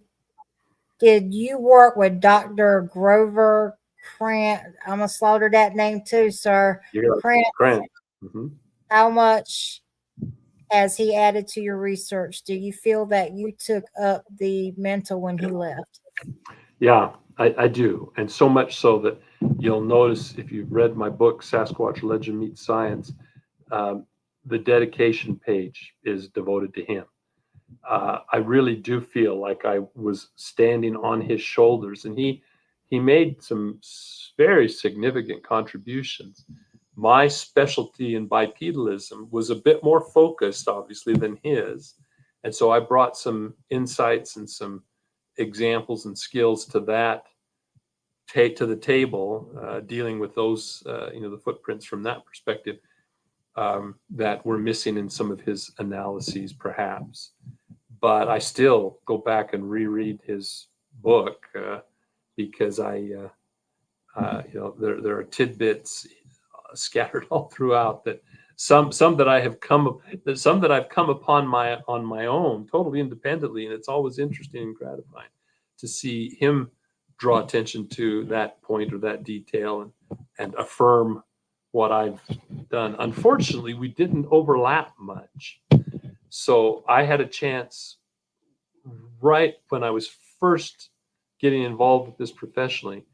you work with Dr. Grover Krantz? I'm gonna slaughter that name too, sir. Krantz. Mm-hmm. How much has he added to your research? Do you feel that you took up the mental when he left? Yeah, I do. And so much so that you'll notice if you've read my book, Sasquatch Legend Meets Science, the dedication page is devoted to him. I really do feel like I was standing on his shoulders, and he made some very significant contributions. My specialty in bipedalism was a bit more focused, obviously, than his. And so I brought some insights and some examples and skills to the table, dealing with those, the footprints from that perspective, that were missing in some of his analyses, perhaps. But I still go back and reread his book because there are tidbits scattered all throughout that some that I've come upon on my own, totally independently, and it's always interesting and gratifying to see him draw attention to that point or that detail and affirm what I've done. Unfortunately, we didn't overlap much. So I had a chance right when I was first getting involved with this professionally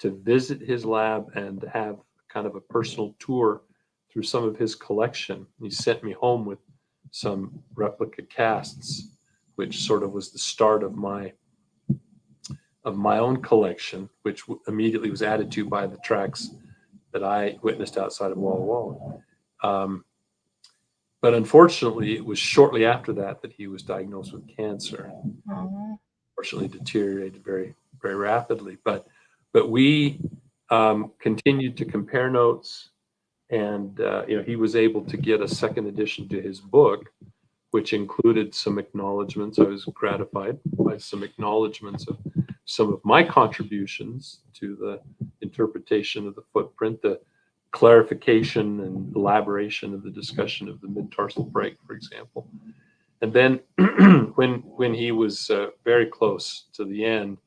to visit his lab and have kind of a personal tour through some of his collection. He sent me home with some replica casts, which sort of was the start of my own collection, which immediately was added to by the tracks that I witnessed outside of Walla Walla. But unfortunately, it was shortly after that he was diagnosed with cancer. Unfortunately, deteriorated very, very rapidly. But we continued to compare notes, and he was able to get a second edition to his book, which included some acknowledgments. I was gratified by some acknowledgments of some of my contributions to the interpretation of the footprint, the clarification and elaboration of the discussion of the mid-tarsal break, for example. And then when he was very close to the end,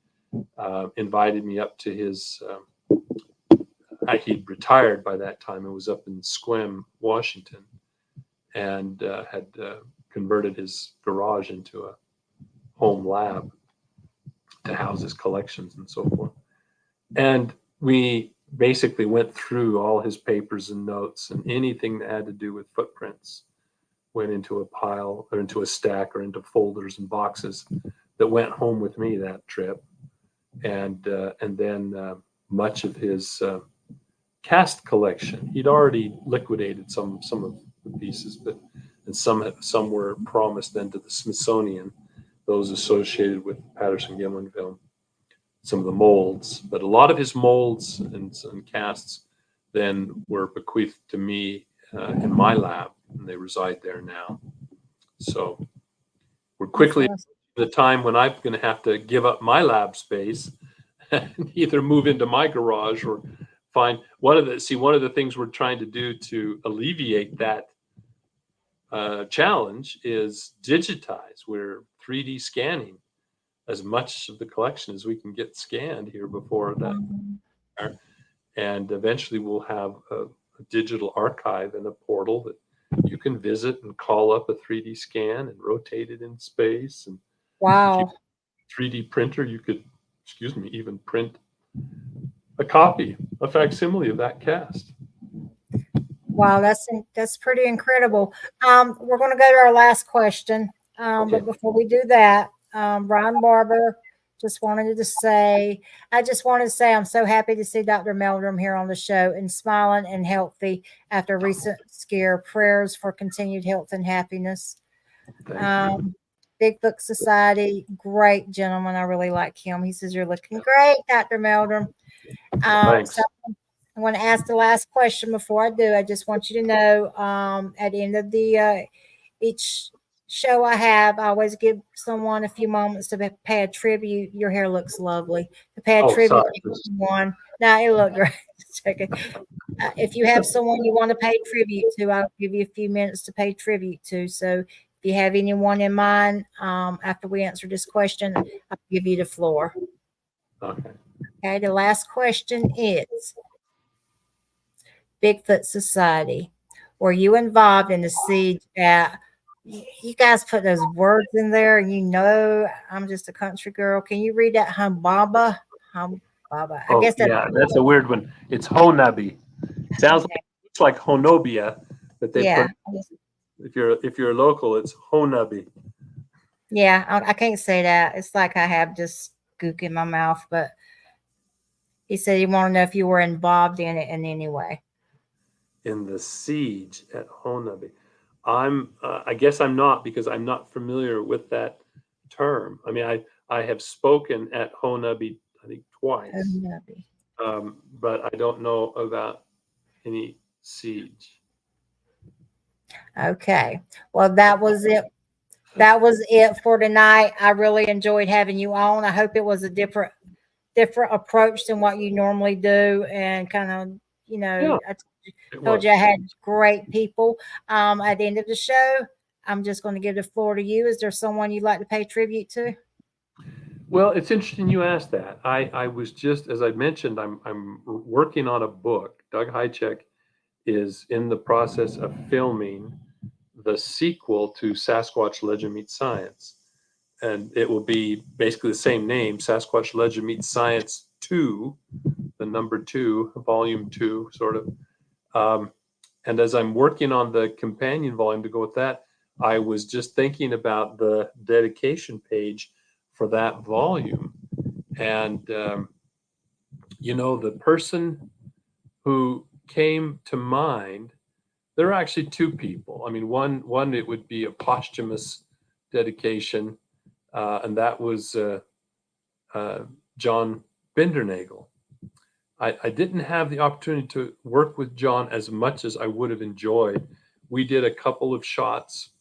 invited me up to his, he'd retired by that time and was up in Sequim, Washington, and had converted his garage into a home lab to house his collections and so forth. And we basically went through all his papers and notes, and anything that had to do with footprints went into a pile or into a stack or into folders and boxes that went home with me that trip. And then much of his cast collection, he'd already liquidated some of the pieces, and some were promised then to the Smithsonian, those associated with Patterson-Gimlin film, some of the molds, but a lot of his molds and casts then were bequeathed to me in my lab, and they reside there now. So we're That's quickly at awesome. the time when I'm going to have to give up my lab space and either move into my garage or find one of the things we're trying to do to alleviate that challenge is digitize. We're 3D scanning as much of the collection as we can get scanned here before that. Mhm. And eventually we'll have a digital archive and a portal that you can visit and call up a 3D scan and rotate it in space. And if you Wow. 3D printer, you could, even print a copy, a facsimile of that cast. Wow, that's pretty incredible. We're going to go to our last question, Okay. but before we do that, Brian Barber just wanted to say, I just wanted to say I'm so happy to see Dr. Meldrum here on the show and smiling and healthy after a recent scare. Prayers for continued health and happiness. Thank you. Bigfoot Society, great gentleman. I really like him. He says, "You're looking great, Dr. Meldrum." Thanks. So I want to ask the last question before I do. I just want you to know at the end of the each show I have, I always give someone a few moments to pay a tribute. Your hair looks lovely. To pay a Oh, tribute sorry. to someone. Now it looked great. Okay. If you have someone you want to pay tribute to, I'll give you a few minutes to pay tribute to. So if you have anyone in mind, after we answer this question, I'll give you the floor. Okay. Okay. The last question is Bigfoot Society. Were you involved in the siege at? You guys put those words in there, and I'm just a country girl. Can you read that Humbaba? Humbaba. I Oh, guess that's yeah, that's a weird one. It's Honabi. Sounds okay. looks like Honobia, but they Yeah. put if you're local, it's Honabi. Yeah, I can't say that. It's like I have just gook in my mouth, but he said he wanted to know if you were involved in it in any way. In the siege at Honabi. I guess I'm not, because I'm not familiar with that term. I mean, I have spoken at Honabi, I think twice, Maybe. but I don't know about any siege. Okay. Well, that was it. That was it for tonight. I really enjoyed having you on. I hope it was a different approach than what you normally do, and kind of, Yeah, I it told was. you I had great people. At the end of the show, I'm just going to give the floor to you. Is there someone you'd like to pay tribute to? Well, it's interesting you asked that. I was just, as I mentioned, I'm working on a book. Doug Hychek is in the process of filming the sequel to Sasquatch Legend Meets Science. And it will be basically the same name, Sasquatch Legend Meets Science 2, the number 2, volume 2, sort of. And as I'm working on the companion volume to go with that, I was just thinking about the dedication page for that volume. And, the person who came to mind, there are actually two people. I mean, one it would be a posthumous dedication, and that was John Bindernagel. I didn't have the opportunity to work with John as much as I would have enjoyed. We did a couple of shots,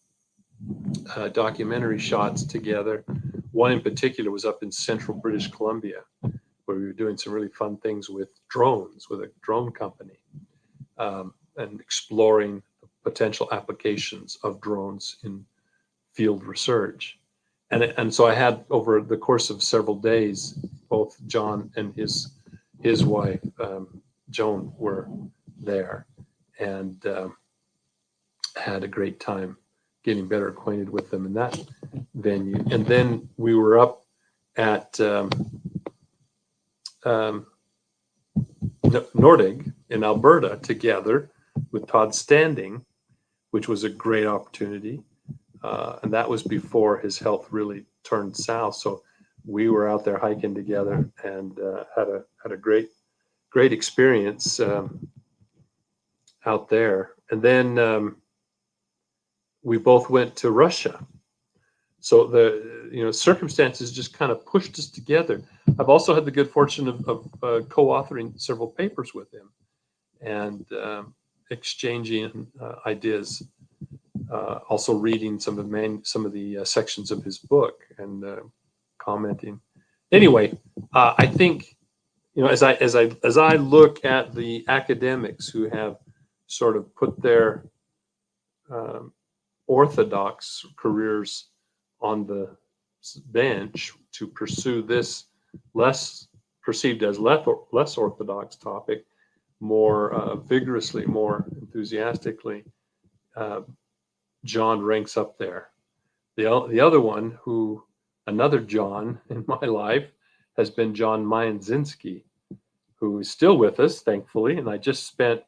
documentary shots together. One in particular was up in central British Columbia, where we were doing some really fun things with drones, with a drone company, and exploring potential applications of drones in field research. And so I had, over the course of several days, both John and his wife, Joan, were there, and had a great time getting better acquainted with them in that venue. And then we were up at Nordig in Alberta together with Todd Standing, which was a great opportunity. And that was before his health really turned south. So we were out there hiking together and had a great experience out there. And then we both went to Russia. So the circumstances just kind of pushed us together. I've also had the good fortune of co-authoring several papers with him, and exchanging ideas, also reading some of the sections of his book and commenting. Anyway, I think, as I look at the academics who have sort of put their orthodox careers on the bench to pursue this less perceived as less orthodox topic more vigorously, more enthusiastically, John ranks up there. The other one, another John in my life, has been John Mayenzinski, who is still with us, thankfully. And I just spent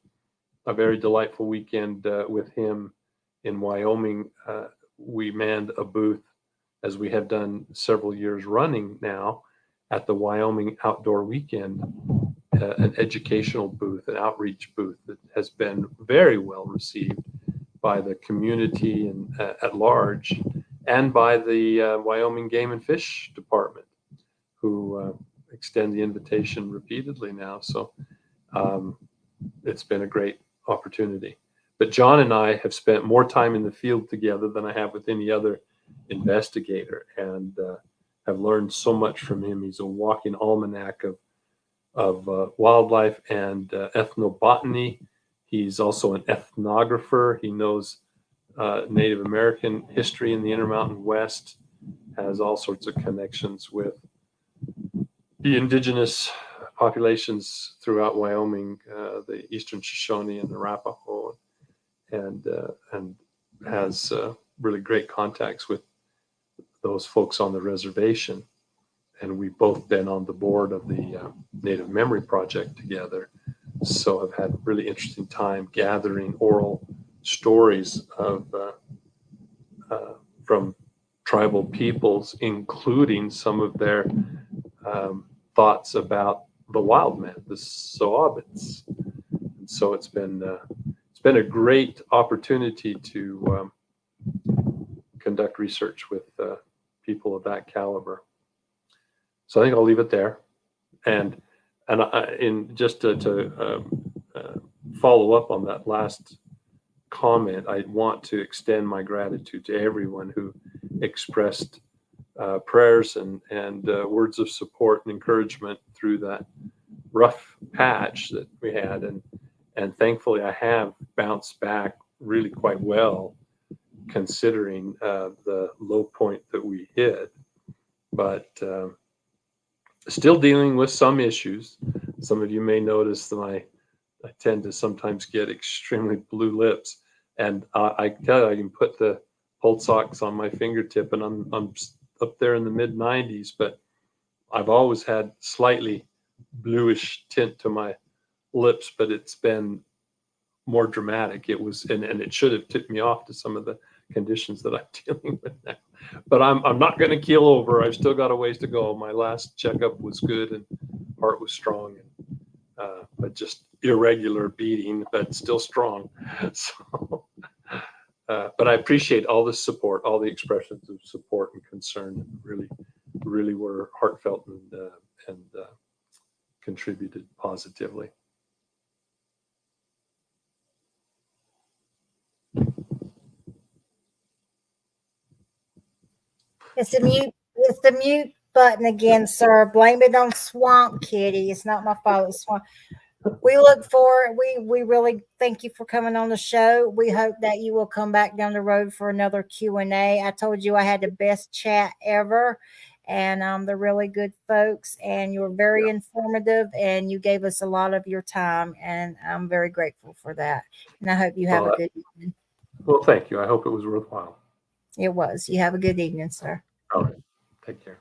a very delightful weekend with him in Wyoming. We manned a booth, as we have done several years running now, at the Wyoming Outdoor Weekend, an educational booth, an outreach booth that has been very well received by the community and at large, and by the Wyoming Game and Fish Department, who extend the invitation repeatedly now. So it's been a great opportunity. But John and I have spent more time in the field together than I have with any other investigator, and have learned so much from him. He's a walking almanac of wildlife and ethnobotany. He's also an ethnographer. He knows Native American history in the Intermountain West, has all sorts of connections with the indigenous populations throughout Wyoming, the Eastern Shoshone and the Arapaho, and has really great contacts with those folks on the reservation. And we've both been on the board of the Native Memory Project together. So I've had a really interesting time gathering oral stories from tribal peoples, including some of their thoughts about the wild man, the Soabits. And so it's been a great opportunity to conduct research with people of that caliber. So I think I'll leave it there. And just to follow up on that last comment, I want to extend my gratitude to everyone who expressed prayers and words of support and encouragement through that rough patch that we had. And thankfully, I have bounced back really quite well, considering the low point that we hit. But still dealing with some issues. Some of you may notice that I tend to sometimes get extremely blue lips, and I tell you, I can put the pulse ox on my fingertip, and I'm up there in the mid 90s, but I've always had slightly bluish tint to my lips, but it's been more dramatic. It was, and it should have tipped me off to some of the conditions that I'm dealing with now. But I'm not going to keel over. I've still got a ways to go. My last checkup was good and heart was strong, and but just irregular beating, but still strong. So, but I appreciate all the support, all the expressions of support and concern. Really were heartfelt and contributed positively. It's the mute button again, sir. Blame it on Swamp Kitty. It's not my fault. It's Swamp. We look forward. We really thank you for coming on the show. We hope that you will come back down the road for another Q&A. I told you I had the best chat ever, and they're really good folks, and you were very informative, and you gave us a lot of your time, and I'm very grateful for that. And I hope you have a good evening. Well, thank you. I hope it was worthwhile. It was. You have a good evening, sir. All right. Take care.